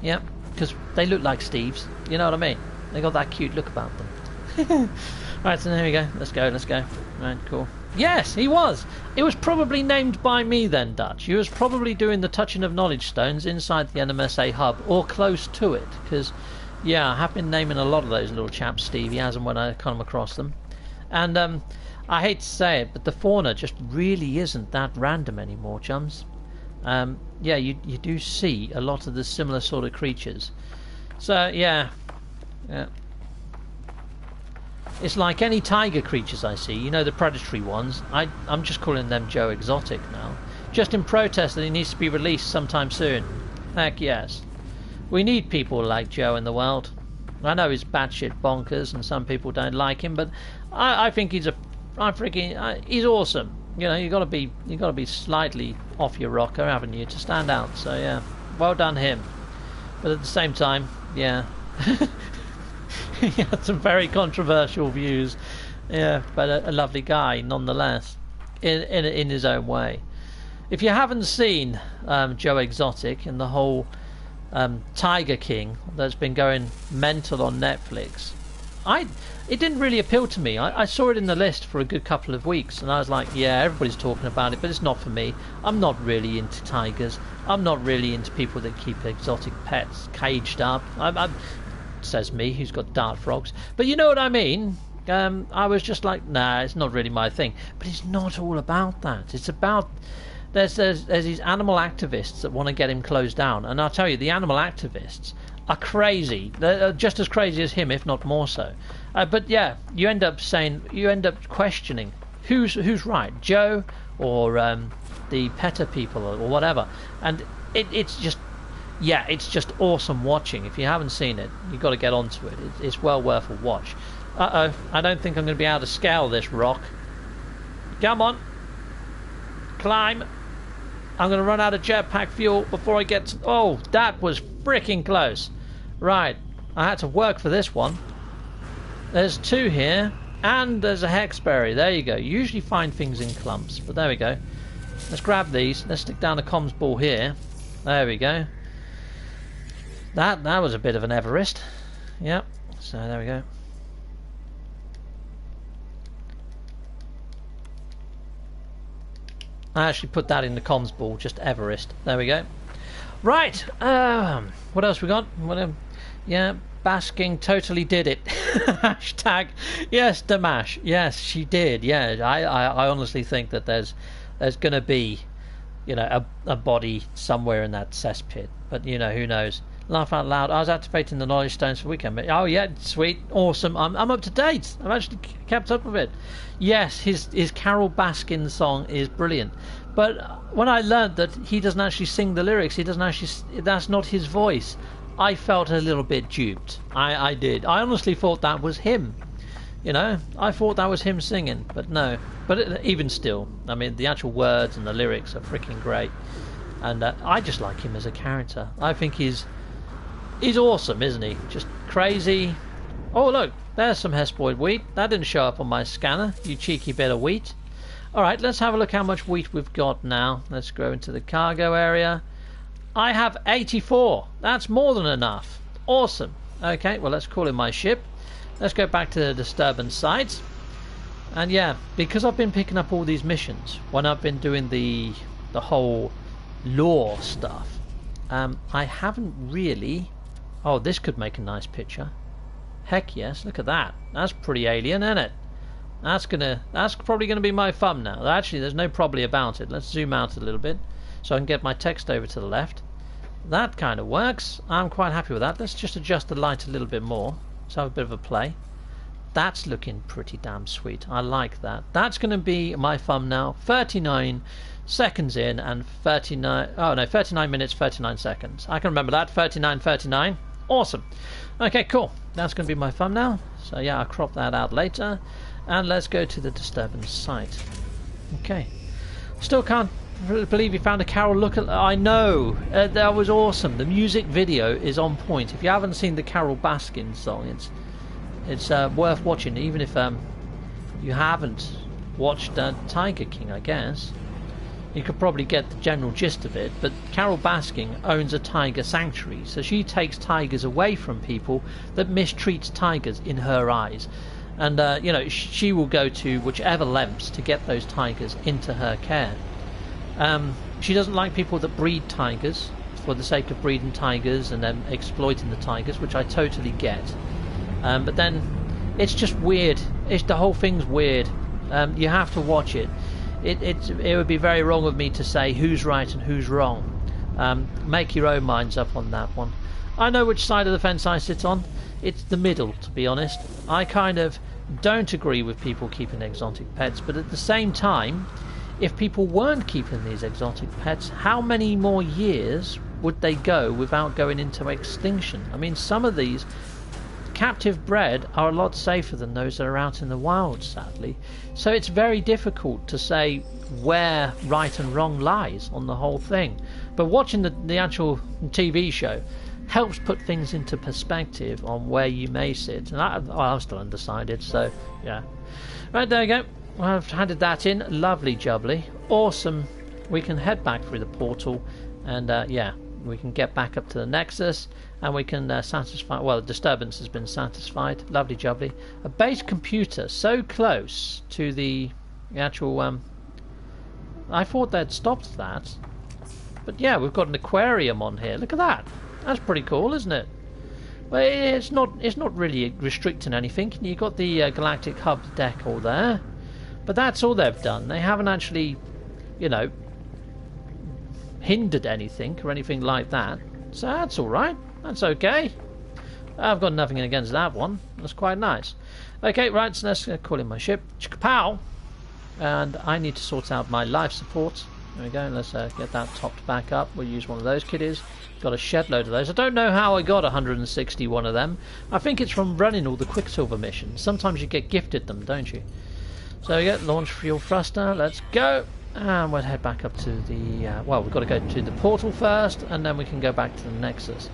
Yeah, because they look like Steves. You know what I mean? They got that cute look about them. Right, so there we go. Let's go. Right, cool. Yes, he was. It was probably named by me then, Dutch. He was probably doing the touching of knowledge stones inside the NMSA hub or close to it. Because, yeah, I have been naming a lot of those little chaps Stevie as and when I come across them. And I hate to say it, but the fauna just really isn't that random anymore, chums. Yeah, you do see a lot of the similar sort of creatures. So, yeah. It's like any tiger creatures I see, you know, the predatory ones. I'm just calling them Joe Exotic now. Just in protest that he needs to be released sometime soon. Heck yes. We need people like Joe in the world. I know he's batshit bonkers and some people don't like him, but I think he's he's awesome. You know, you gotta be slightly off your rocker, haven't you, to stand out. So yeah, well done him. But at the same time, yeah. He had some very controversial views, yeah, but a lovely guy nonetheless, in his own way. If you haven't seen Joe Exotic and the whole Tiger King that's been going mental on Netflix, it didn't really appeal to me. I saw it in the list for a good couple of weeks, and I was like, yeah, everybody's talking about it, but it's not for me. I'm not really into tigers. I'm not really into people that keep exotic pets caged up. Says me, who's got dart frogs. But you know what I mean? I was just like, nah, it's not really my thing. But it's not all about that. It's about... There's these animal activists that want to get him closed down. And I'll tell you, the animal activists are crazy. They're just as crazy as him, if not more so. But yeah, you end up questioning who's right, Joe or the PETA people or whatever. And it's just... Yeah, it's just awesome watching. If you haven't seen it, you've got to get onto it. It's well worth a watch. Uh-oh, I don't think I'm going to be able to scale this rock. Come on. Climb. I'm going to run out of jetpack fuel before I get to... Oh, that was freaking close. Right, I had to work for this one. There's two here, and there's a hexberry. There you go. You usually find things in clumps, but there we go. Let's grab these. Let's stick down the comms ball here. There we go. That was a bit of an Everest. Yep. So there we go. I actually put that in the comms ball, just Everest. There we go. Right. What else we got? Yeah, Basking totally did it. Hashtag yes, Damash. Yes, she did. Yeah, I honestly think that there's going to be, you know, a body somewhere in that cesspit. But you know, who knows? Laugh out loud. I was activating the knowledge stones for weekend. Oh yeah, sweet, awesome. I'm up to date. I've actually kept up with it. Yes, his Carol Baskin song is brilliant. But when I learned that he doesn't actually sing the lyrics, that's not his voice, I felt a little bit duped. I did. I honestly thought that was him. You know, I thought that was him singing, but no. But even still, I mean, the actual words and the lyrics are freaking great. And I just like him as a character. I think he's awesome, isn't he? Just crazy. Oh look, there's some Hespoid wheat. That didn't show up on my scanner, you cheeky bit of wheat. Alright, let's have a look how much wheat we've got now. Let's go into the cargo area. I have 84. That's more than enough. Awesome. Okay, well let's call in my ship. Let's go back to the disturbance sites. And yeah, because I've been picking up all these missions, when I've been doing the whole lore stuff, I haven't really... Oh, this could make a nice picture. Heck yes, look at that. That's pretty alien, isn't it? That's probably gonna be my thumbnail. Actually, there's no probably about it. Let's zoom out a little bit so I can get my text over to the left. That kind of works. I'm quite happy with that. Let's just adjust the light a little bit more. Let's have a bit of a play. That's looking pretty damn sweet. I like that. That's going to be my thumbnail. 39 seconds in and 39 minutes 39 seconds. I can remember that. 39. Awesome. Okay, cool. That's going to be my thumbnail. So yeah, I'll crop that out later. And let's go to the disturbance site. Okay. Still can't believe you found a Carol look at. I know, that was awesome. The music video is on point. If you haven't seen the Carol Baskin song, it's worth watching, even if you haven't watched Tiger King, I guess. You could probably get the general gist of it, but Carol Baskin owns a tiger sanctuary, so she takes tigers away from people that mistreats tigers in her eyes. And, you know, she will go to whichever lengths to get those tigers into her care. She doesn't like people that breed tigers for the sake of breeding tigers and then exploiting the tigers, which I totally get. But then it's just weird. The whole thing's weird. You have to watch it. It would be very wrong of me to say who's right and who's wrong. Make your own minds up on that one. I know which side of the fence I sit on. It's the middle, to be honest. I kind of don't agree with people keeping exotic pets, but at the same time, if people weren't keeping these exotic pets, how many more years would they go without going into extinction? I mean, some of these captive bred are a lot safer than those that are out in the wild, sadly. So it's very difficult to say where right and wrong lies on the whole thing. But watching the actual TV show helps put things into perspective on where you may sit. And I'm still undecided, so yeah. Right, there you go. I've handed that in. Lovely jubbly. Awesome. We can head back through the portal and yeah, we can get back up to the Nexus and we can satisfy, well, the disturbance has been satisfied. Lovely jubbly. A base computer so close to the actual I thought they'd stopped that, but yeah, we've got an aquarium on here. Look at that. That's pretty cool, isn't it? Well, it's not really restricting anything. You've got the Galactic Hub deck all there, but that's all they've done. They haven't actually, you know, hindered anything or anything like that. So that's all right. That's okay. I've got nothing against that one. That's quite nice. Okay, right, so let's call in my ship. Chickapow! And I need to sort out my life support. There we go. Let's get that topped back up. We'll use one of those kiddies. Got a shed load of those. I don't know how I got 161 of them. I think it's from running all the Quicksilver missions. Sometimes you get gifted them, don't you? So we get launch fuel thruster. Let's go. And we'll head back up to the... well, we've got to go to the portal first, and then we can go back to the Nexus.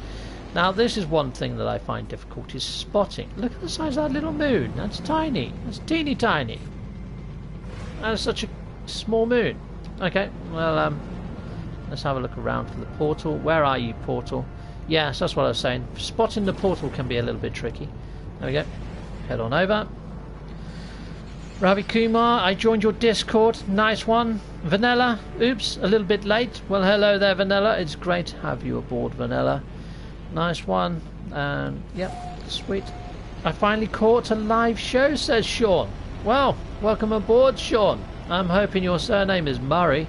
Now, this is one thing that I find difficult, is spotting. Look at the size of that little moon. That's tiny. That's teeny tiny. That's such a small moon. Okay, well, let's have a look around for the portal. Where are you, portal? Yes, that's what I was saying. Spotting the portal can be a little bit tricky. There we go. Head on over. Ravi Kumar, I joined your Discord. Nice one. Vanilla, oops, a little bit late. Well, hello there, Vanilla. It's great to have you aboard, Vanilla. Nice one. Yep, sweet. I finally caught a live show, says Sean. Well, welcome aboard, Sean. I'm hoping your surname is Murray.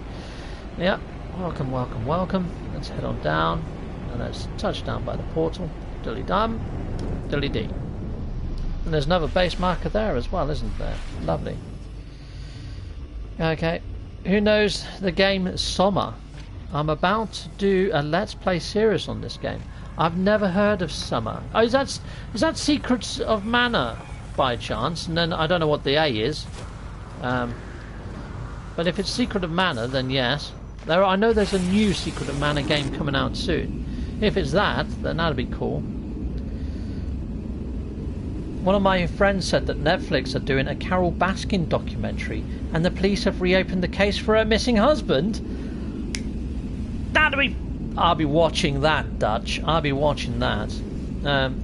Yep, welcome, welcome, welcome. Let's head on down. And let's touch down by the portal. Dilly-dum, dilly-dee. And there's another base marker there as well, isn't there? Lovely. Okay, who knows the game Soma? I'm about to do a Let's Play series on this game. I've never heard of Summer. Oh, is that Secrets of Mana by chance? And then I don't know what the A is. But if it's Secret of Mana, then yes. I know there's a new Secret of Mana game coming out soon. If it's that, then that'd be cool. One of my friends said that Netflix are doing a Carol Baskin documentary and the police have reopened the case for her missing husband. I'll be watching that, Dutch. I'll be watching that.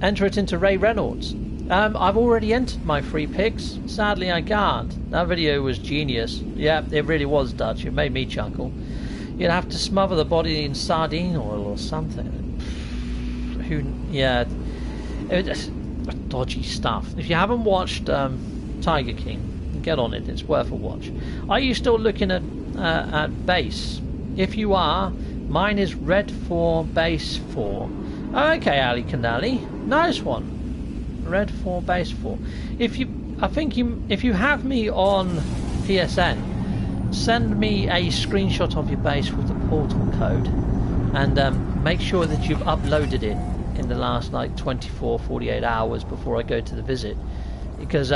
Enter it into Ray Reynolds. I've already entered my free picks. Sadly, I can't. That video was genius. Yeah, it really was, Dutch. It made me chuckle. You'd have to smother the body in sardine oil or something. Yeah. Dodgy stuff. If you haven't watched Tiger King, get on it. It's worth a watch. Are you still looking at base? If you are, mine is red 4, base 4. Okay, Ali Canali. Nice one. Red 4, base 4. If you have me on PSN, send me a screenshot of your base with the portal code, and make sure that you've uploaded it in the last like 24, 48 hours before I go to the visit, because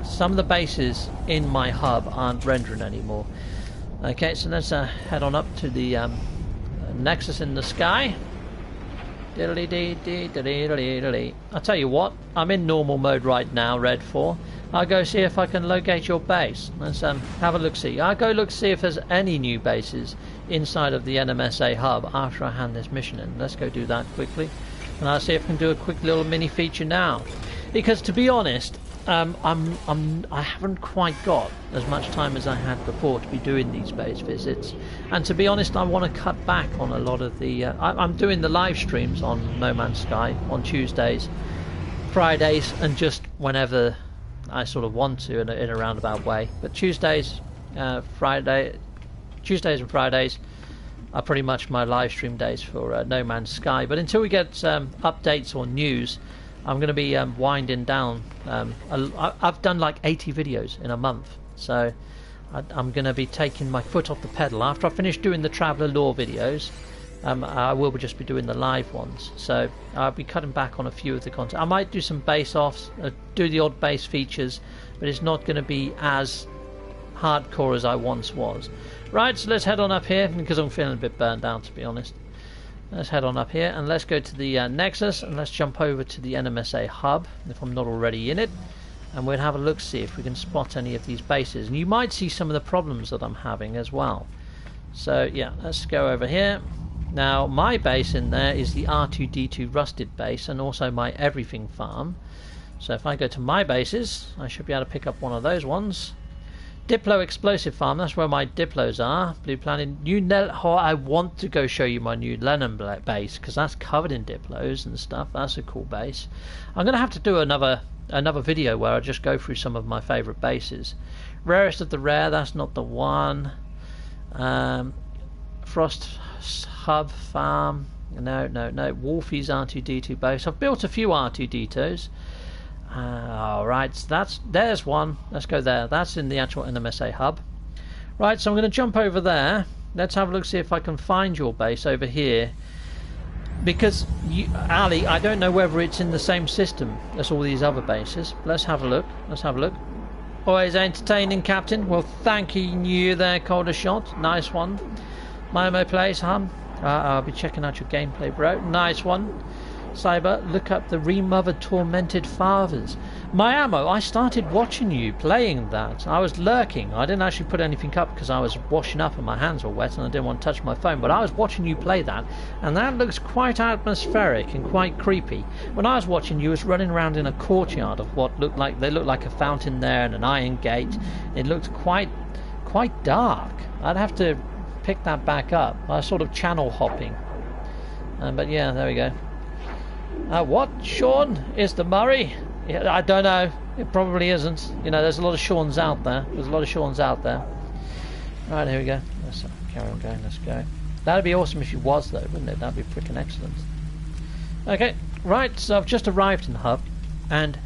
some of the bases in my hub aren't rendering anymore. Okay, so let's head on up to the Nexus in the sky. I'll tell you what, I'm in normal mode right now, Red 4. I'll go see if I can locate your base. Let's have a look-see. I'll go look see if there's any new bases inside of the NMSA hub after I hand this mission in. Let's go do that quickly. And I'll see if I can do a quick little mini feature now. Because to be honest, I haven't quite got as much time as I had before to be doing these base visits, and to be honest, I want to cut back on a lot of the. I'm doing the live streams on No Man's Sky on Tuesdays, Fridays, and just whenever I sort of want to in a roundabout way. But Tuesdays and Fridays are pretty much my live stream days for No Man's Sky. But until we get updates or news, I'm going to be winding down. I've done like 80 videos in a month, so I'm going to be taking my foot off the pedal. After I finish doing the Traveller Lore videos, I will just be doing the live ones. So I'll be cutting back on a few of the content. I might do some base offs, do the odd base features, but it's not going to be as hardcore as I once was. Right, so let's head on up here, because I'm feeling a bit burnt out, to be honest. Let's head on up here and let's go to the Nexus, and let's jump over to the NMSA hub if I'm not already in it, and we'll have a look, see if we can spot any of these bases. And you might see some of the problems that I'm having as well. So yeah, let's go over here. Now my base in there is the R2D2 rusted base, and also my everything farm. So if I go to my bases, I should be able to pick up one of those ones. Diplo explosive farm, that's where my Diplos are. Blue Planet, I want to go show you my new Lennon base, because that's covered in Diplos and stuff. That's a cool base. I'm going to have to do another video where I just go through some of my favourite bases. Rarest of the rare, that's not the one. Frost Hub farm, no. Wolfie's R2D2 base. I've built a few R2D2s. Alright, so there's one. Let's go there. That's in the actual NMSA hub. Right, so I'm going to jump over there. Let's have a look, see if I can find your base over here. Because, Ali, I don't know whether it's in the same system as all these other bases. Let's have a look. Always entertaining, Captain. Well, thanking you there, Calder Shot. Nice one. My MO plays, hum. I'll be checking out your gameplay, bro. Nice one. Cyber, look up the Remothered Tormented Fathers. My ammo, I started watching you playing that. I was lurking. I didn't actually put anything up because I was washing up and my hands were wet and I didn't want to touch my phone, but I was watching you play that, and that looks quite atmospheric and quite creepy. When I was watching, you was running around in a courtyard of what looked like a fountain there and an iron gate. It looked quite dark. I'd have to pick that back up. I was sort of channel hopping. But yeah, there we go. What, Sean? Is the Murray? Yeah, I don't know. It probably isn't. You know, there's a lot of Seans out there. Right, here we go. Let's carry on going. Let's go. That'd be awesome if she was, though, wouldn't it? That'd be freaking excellent. Okay, right. So I've just arrived in the hub, and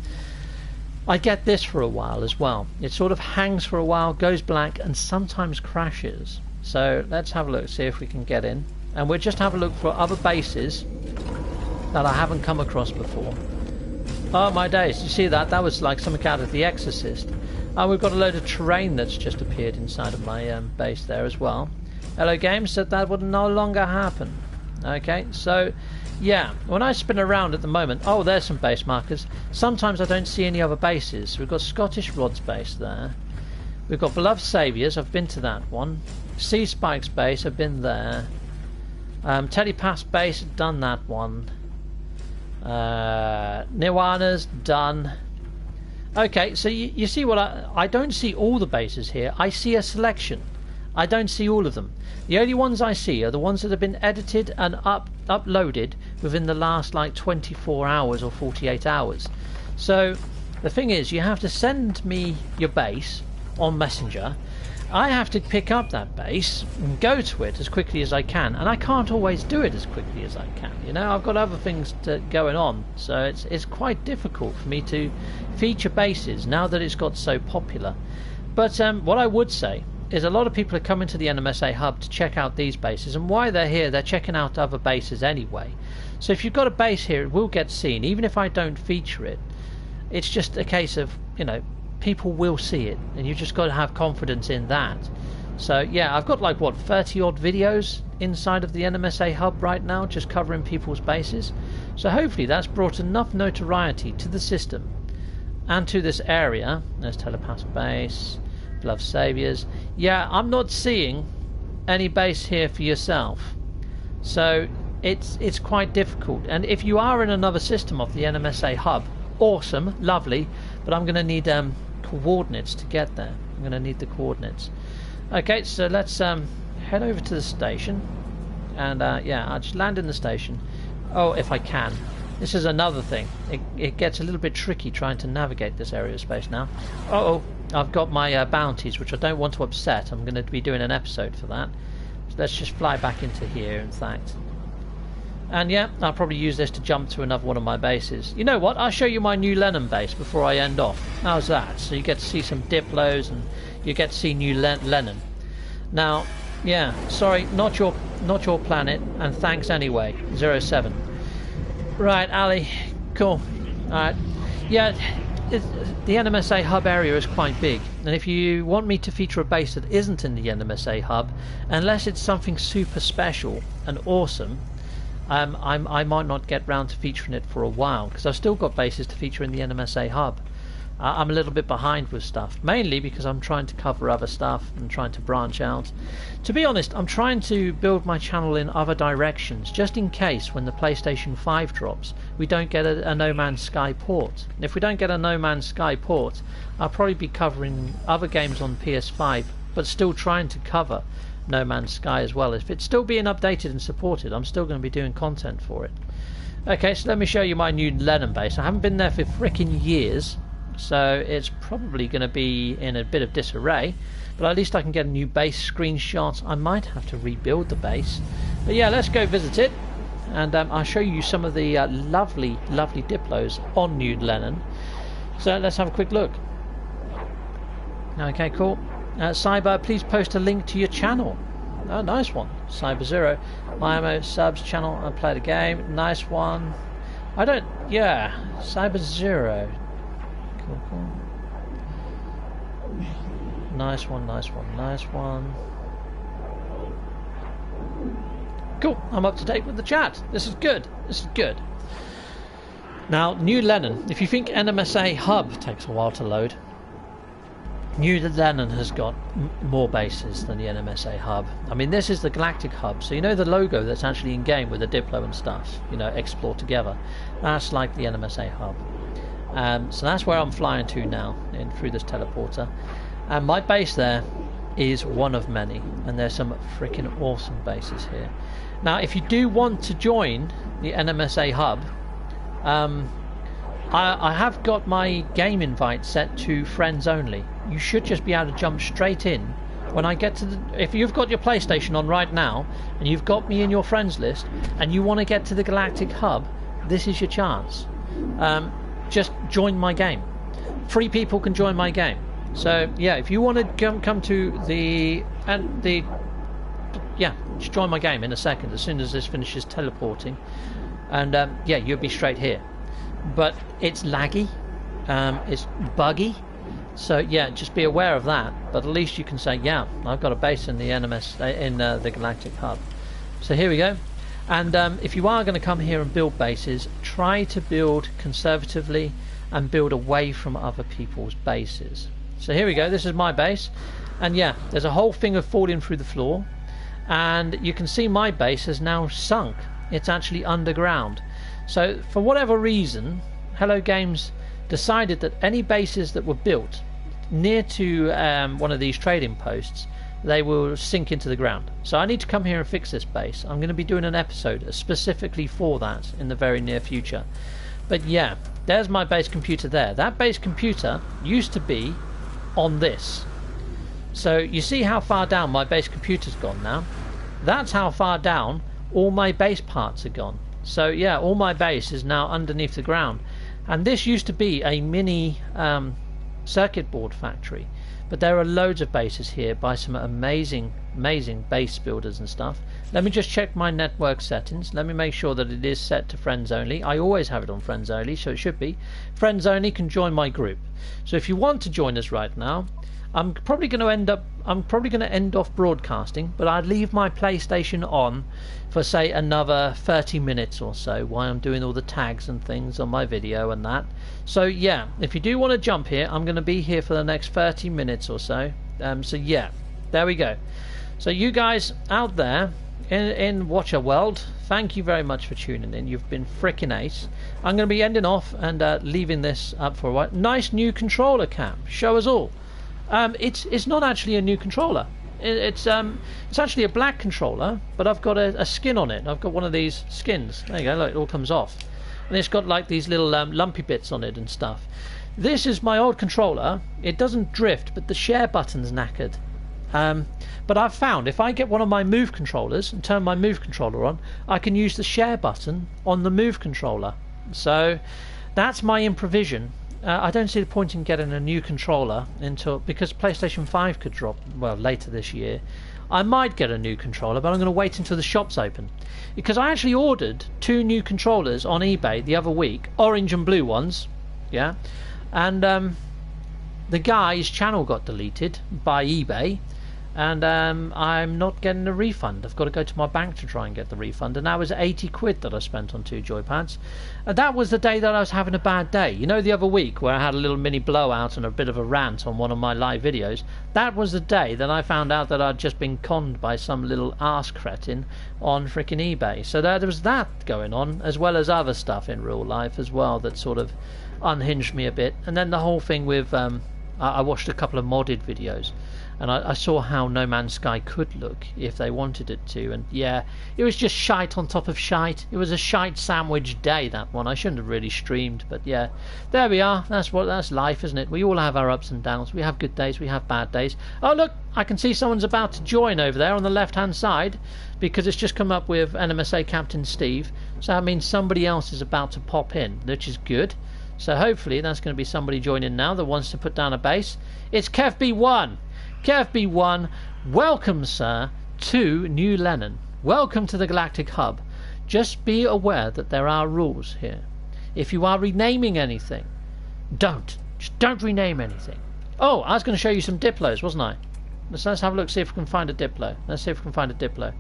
I get this for a while as well. It sort of hangs for a while, goes black, and sometimes crashes. So let's have a look, see if we can get in, and we'll just have a look for other bases that I haven't come across before. Oh my days, you see that? That was like something out of The Exorcist. We've got a load of terrain that's just appeared inside of my base there as well. Hello Games said that would no longer happen. Okay, so yeah, when I spin around at the moment, oh, there's some base markers. Sometimes I don't see any other bases. We've got Scottish Rod's base there. We've got Beloved Saviours, I've been to that one. Sea Spike's base, I've been there. Telepath's base, done that one. Nirvana's done. Okay, so you see what I don't see all the bases here. I see a selection. I don't see all of them. The only ones I see are the ones that have been edited and uploaded within the last like 24 hours or 48 hours. So the thing is, you have to send me your base on Messenger. I have to pick up that base and go to it as quickly as I can, and I can't always do it as quickly as I can. You know, I've got other things going on, so it's quite difficult for me to feature bases now that it's got so popular. But what I would say is a lot of people are coming to the NMSA hub to check out these bases, and while they're here, they're checking out other bases anyway. So if you've got a base here, it will get seen, even if I don't feature it. It's just a case of, you know, people will see it, and you've just got to have confidence in that. So yeah, I've got like what, 30 odd videos inside of the NMSA hub right now, just covering people's bases. So hopefully that's brought enough notoriety to the system and to this area. There's Telepath Base, Beloved Saviors. Yeah, I'm not seeing any base here for yourself, so it's quite difficult. And if you are in another system of the NMSA hub, awesome, lovely, but I'm going to need coordinates to get there. I'm going to need the coordinates. Okay, so let's head over to the station, and yeah, I'll just land in the station. Oh, if I can. This is another thing. It gets a little bit tricky trying to navigate this area of space now. Uh-oh, I've got my bounties, which I don't want to upset. I'm going to be doing an episode for that. So let's just fly back into here, in fact. And yeah, I'll probably use this to jump to another one of my bases. You know what? I'll show you my new Lenin base before I end off. How's that? So you get to see some Diplos, and you get to see new Lenin. Now, yeah, sorry, not your planet, and thanks anyway, 07. Right, Ali, cool. Alright, yeah, the NMSA hub area is quite big, and if you want me to feature a base that isn't in the NMSA hub, unless it's something super special and awesome, I might not get round to featuring it for a while, because I've still got bases to feature in the NMSA hub. I'm a little bit behind with stuff, mainly because I'm trying to cover other stuff and trying to branch out. To be honest, I'm trying to build my channel in other directions, just in case when the PlayStation 5 drops, we don't get a No Man's Sky port. And if we don't get a No Man's Sky port, I'll probably be covering other games on PS5, but still trying to cover No Man's Sky as well. If it's still being updated and supported, I'm still going to be doing content for it. Okay, so let me show you my new Lenin base. I haven't been there for frickin' years, so it's probably going to be in a bit of disarray, but at least I can get a new base screenshot. I might have to rebuild the base, but yeah, let's go visit it, and I'll show you some of the lovely Diplos on New Lenin. So let's have a quick look. Okay, cool. Cyber, please post a link to your channel. Oh, nice one. Cyber Zero, Miami subs channel, I play the game. Nice one. I don't, yeah, Cyber Zero. Cool. Nice one. Cool, I'm up to date with the chat. This is good. Now, New Lenin. If you think NMSA hub takes a while to load, New Lenin has got more bases than the NMSA hub. I mean, this is the Galactic hub, so you know the logo that's actually in game with the Diplo and stuff, you know, explore together. That's like the NMSA hub. So that's where I'm flying to now, through this teleporter, and my base there is one of many, and there's some freaking awesome bases here. Now, if you do want to join the NMSA hub, I have got my game invite set to friends only. You should just be able to jump straight in when I get to the... If you've got your PlayStation on right now and you've got me in your friends list and you want to get to the Galactic hub, this is your chance. Just join my game. 3 people can join my game. So yeah, if you want to come to the yeah, just join my game in a second as soon as this finishes teleporting, and yeah, you'll be straight here. But it's laggy, it's buggy, so yeah, just be aware of that. But at least you can say, yeah, I've got a base in the NMS in the Galactic hub. So here we go. And if you are going to come here and build bases, try to build conservatively and build away from other people's bases. So here we go, this is my base, and yeah, there's a whole thing of falling through the floor, and you can see my base has now sunk. It's actually underground. So for whatever reason, Hello Games decided that any bases that were built near to one of these trading posts, they will sink into the ground. So I need to come here and fix this base. I'm going to be doing an episode specifically for that in the very near future. But yeah, there's my base computer there. That base computer used to be on this. So you see how far down my base computer's gone now? That's how far down all my base parts are gone. So yeah, all my base is now underneath the ground. And this used to be a mini circuit board factory. but there are loads of bases here by some amazing base builders and stuff. Let me just check my network settings. Let me make sure that it is set to friends only. I always have it on friends only, so it should be. Friends only can join my group. So if you want to join us right now, I'm probably going to end off broadcasting, but I'd leave my PlayStation on for say another 30 minutes or so while I'm doing all the tags and things on my video and that. So yeah, if you do want to jump here, I'm going to be here for the next 30 minutes or so. So yeah, there we go. So you guys out there in Watcher World, thank you very much for tuning in. You've been frickin' ace. I'm going to be ending off and leaving this up for a while. Nice new controller, Cam. Show us all. It's not actually a new controller. It's actually a black controller, but I've got a skin on it. I've got one of these skins. There you go. Look, it all comes off, and it's got like these little lumpy bits on it and stuff. This is my old controller. It doesn't drift, but the share button's knackered. But I've found if I get one of my Move controllers and turn my Move controller on, I can use the share button on the Move controller. So that's my improvision. I don't see the point in getting a new controller because PlayStation 5 could drop later this year. I might get a new controller, but I'm going to wait until the shop's open, because I actually ordered 2 new controllers on eBay the other week, orange and blue ones, yeah, and the guy's channel got deleted by eBay, and I'm not getting a refund. I've got to go to my bank to try and get the refund, and that was 80 quid that I spent on 2 joypads. And that was the day that I was having a bad day. You know, the other week where I had a little mini blowout and a bit of a rant on one of my live videos, that was the day that I found out that I'd just been conned by some little arse cretin on frickin' eBay. So there was that going on, as well as other stuff in real life as well that sort of unhinged me a bit. And then the whole thing with I watched a couple of modded videos, and I saw how No Man's Sky could look if they wanted it to, and yeah, it was just shite on top of shite. It was a shite sandwich day, that one. I shouldn't have really streamed, but yeah, there we are. That's life, isn't it? We all have our ups and downs. We have good days, we have bad days. Oh look, I can see someone's about to join over there on the left hand side, because it's just come up with NMSA Captain Steve, so that means somebody else is about to pop in, which is good. So hopefully that's going to be somebody joining now that wants to put down a base. It's KevB1. KevB1, welcome, sir, to New Lennon. Welcome to the Galactic Hub. Just be aware that there are rules here. If you are renaming anything, just don't rename anything. Oh, I was going to show you some Diplos, wasn't I? Let's have a look, see if we can find a Diplo. Let's see if we can find a Diplo.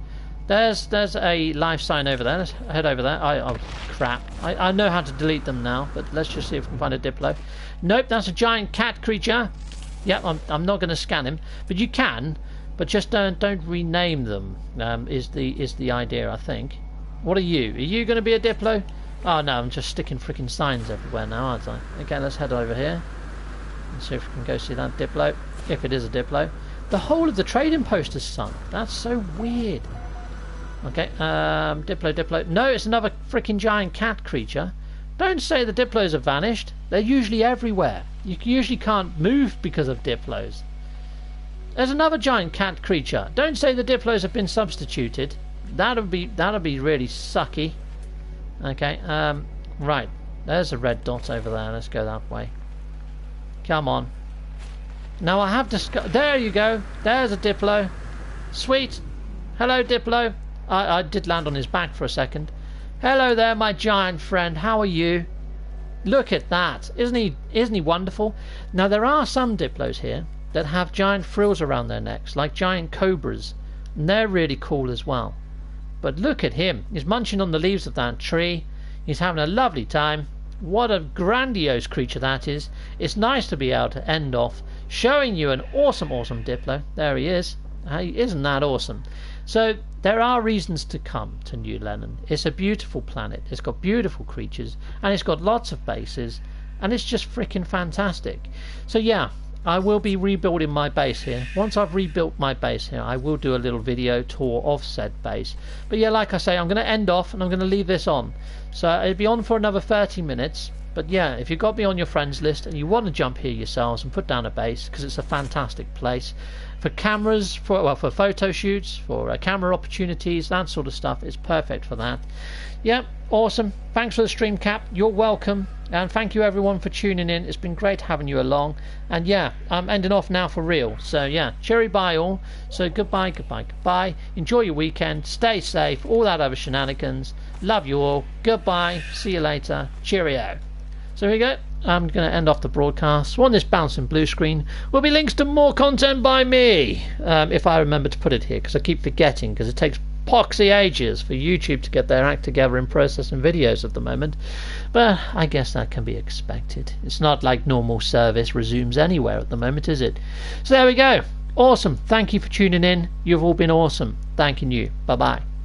There's a life sign over there. Let's head over there. Oh crap. I know how to delete them now, but let's just see if we can find a Diplo. Nope, that's a giant cat creature. Yeah, I'm not going to scan him, but you can, but just don't rename them. Is the idea, I think. What are you? Are you going to be a Diplo? Oh no, I'm just sticking freaking signs everywhere now, aren't I? Okay, let's head over here and see if we can go see that Diplo. If it is a Diplo. The whole of the trading post is sunk. That's so weird. Okay, Diplo. No, it's another freaking giant cat creature. Don't say the Diplos have vanished. They're usually everywhere. You usually can't move because of Diplos. There's another giant cat creature. Don't say the Diplos have been substituted. That'll be really sucky. Okay, right. There's a red dot over there. Let's go that way. Come on. Now I have discovered. There you go. There's a Diplo. Sweet. Hello, Diplo. I did land on his back for a second. Hello there, my giant friend. How are you? Look at that. Isn't he wonderful? Now there are some Diplos here that have giant frills around their necks, like giant cobras, and they're really cool as well. But look at him. He's munching on the leaves of that tree. He's having a lovely time. What a grandiose creature that is. It's nice to be able to end off showing you an awesome Diplo. There he is. Hey, isn't that awesome? So there are reasons to come to New Lennon. It's a beautiful planet. It's got beautiful creatures, and it's got lots of bases, and it's just freaking fantastic. So yeah, I will be rebuilding my base here. Once I've rebuilt my base here, I will do a little video tour of said base. But yeah, like I say, I'm going to end off and I'm going to leave this on. So it'll be on for another 30 minutes. But yeah, if you've got me on your friends list and you want to jump here yourselves and put down a base, because it's a fantastic place for cameras, for photo shoots, for camera opportunities, that sort of stuff, it's perfect for that. Yeah, awesome. Thanks for the stream, Cap. You're welcome. And thank you everyone for tuning in. It's been great having you along. And yeah, I'm ending off now for real. So yeah, cheery bye all. So goodbye, goodbye, goodbye. Enjoy your weekend. Stay safe. All that other shenanigans. Love you all. Goodbye. See you later. Cheerio. So here we go. I'm going to end off the broadcast. On this bouncing blue screen will be links to more content by me. If I remember to put it here, because I keep forgetting, because it takes poxy ages for YouTube to get their act together in processing videos at the moment. But I guess that can be expected. It's not like normal service resumes anywhere at the moment, is it? So there we go. Awesome. Thank you for tuning in. You've all been awesome. Thanking you. Bye bye.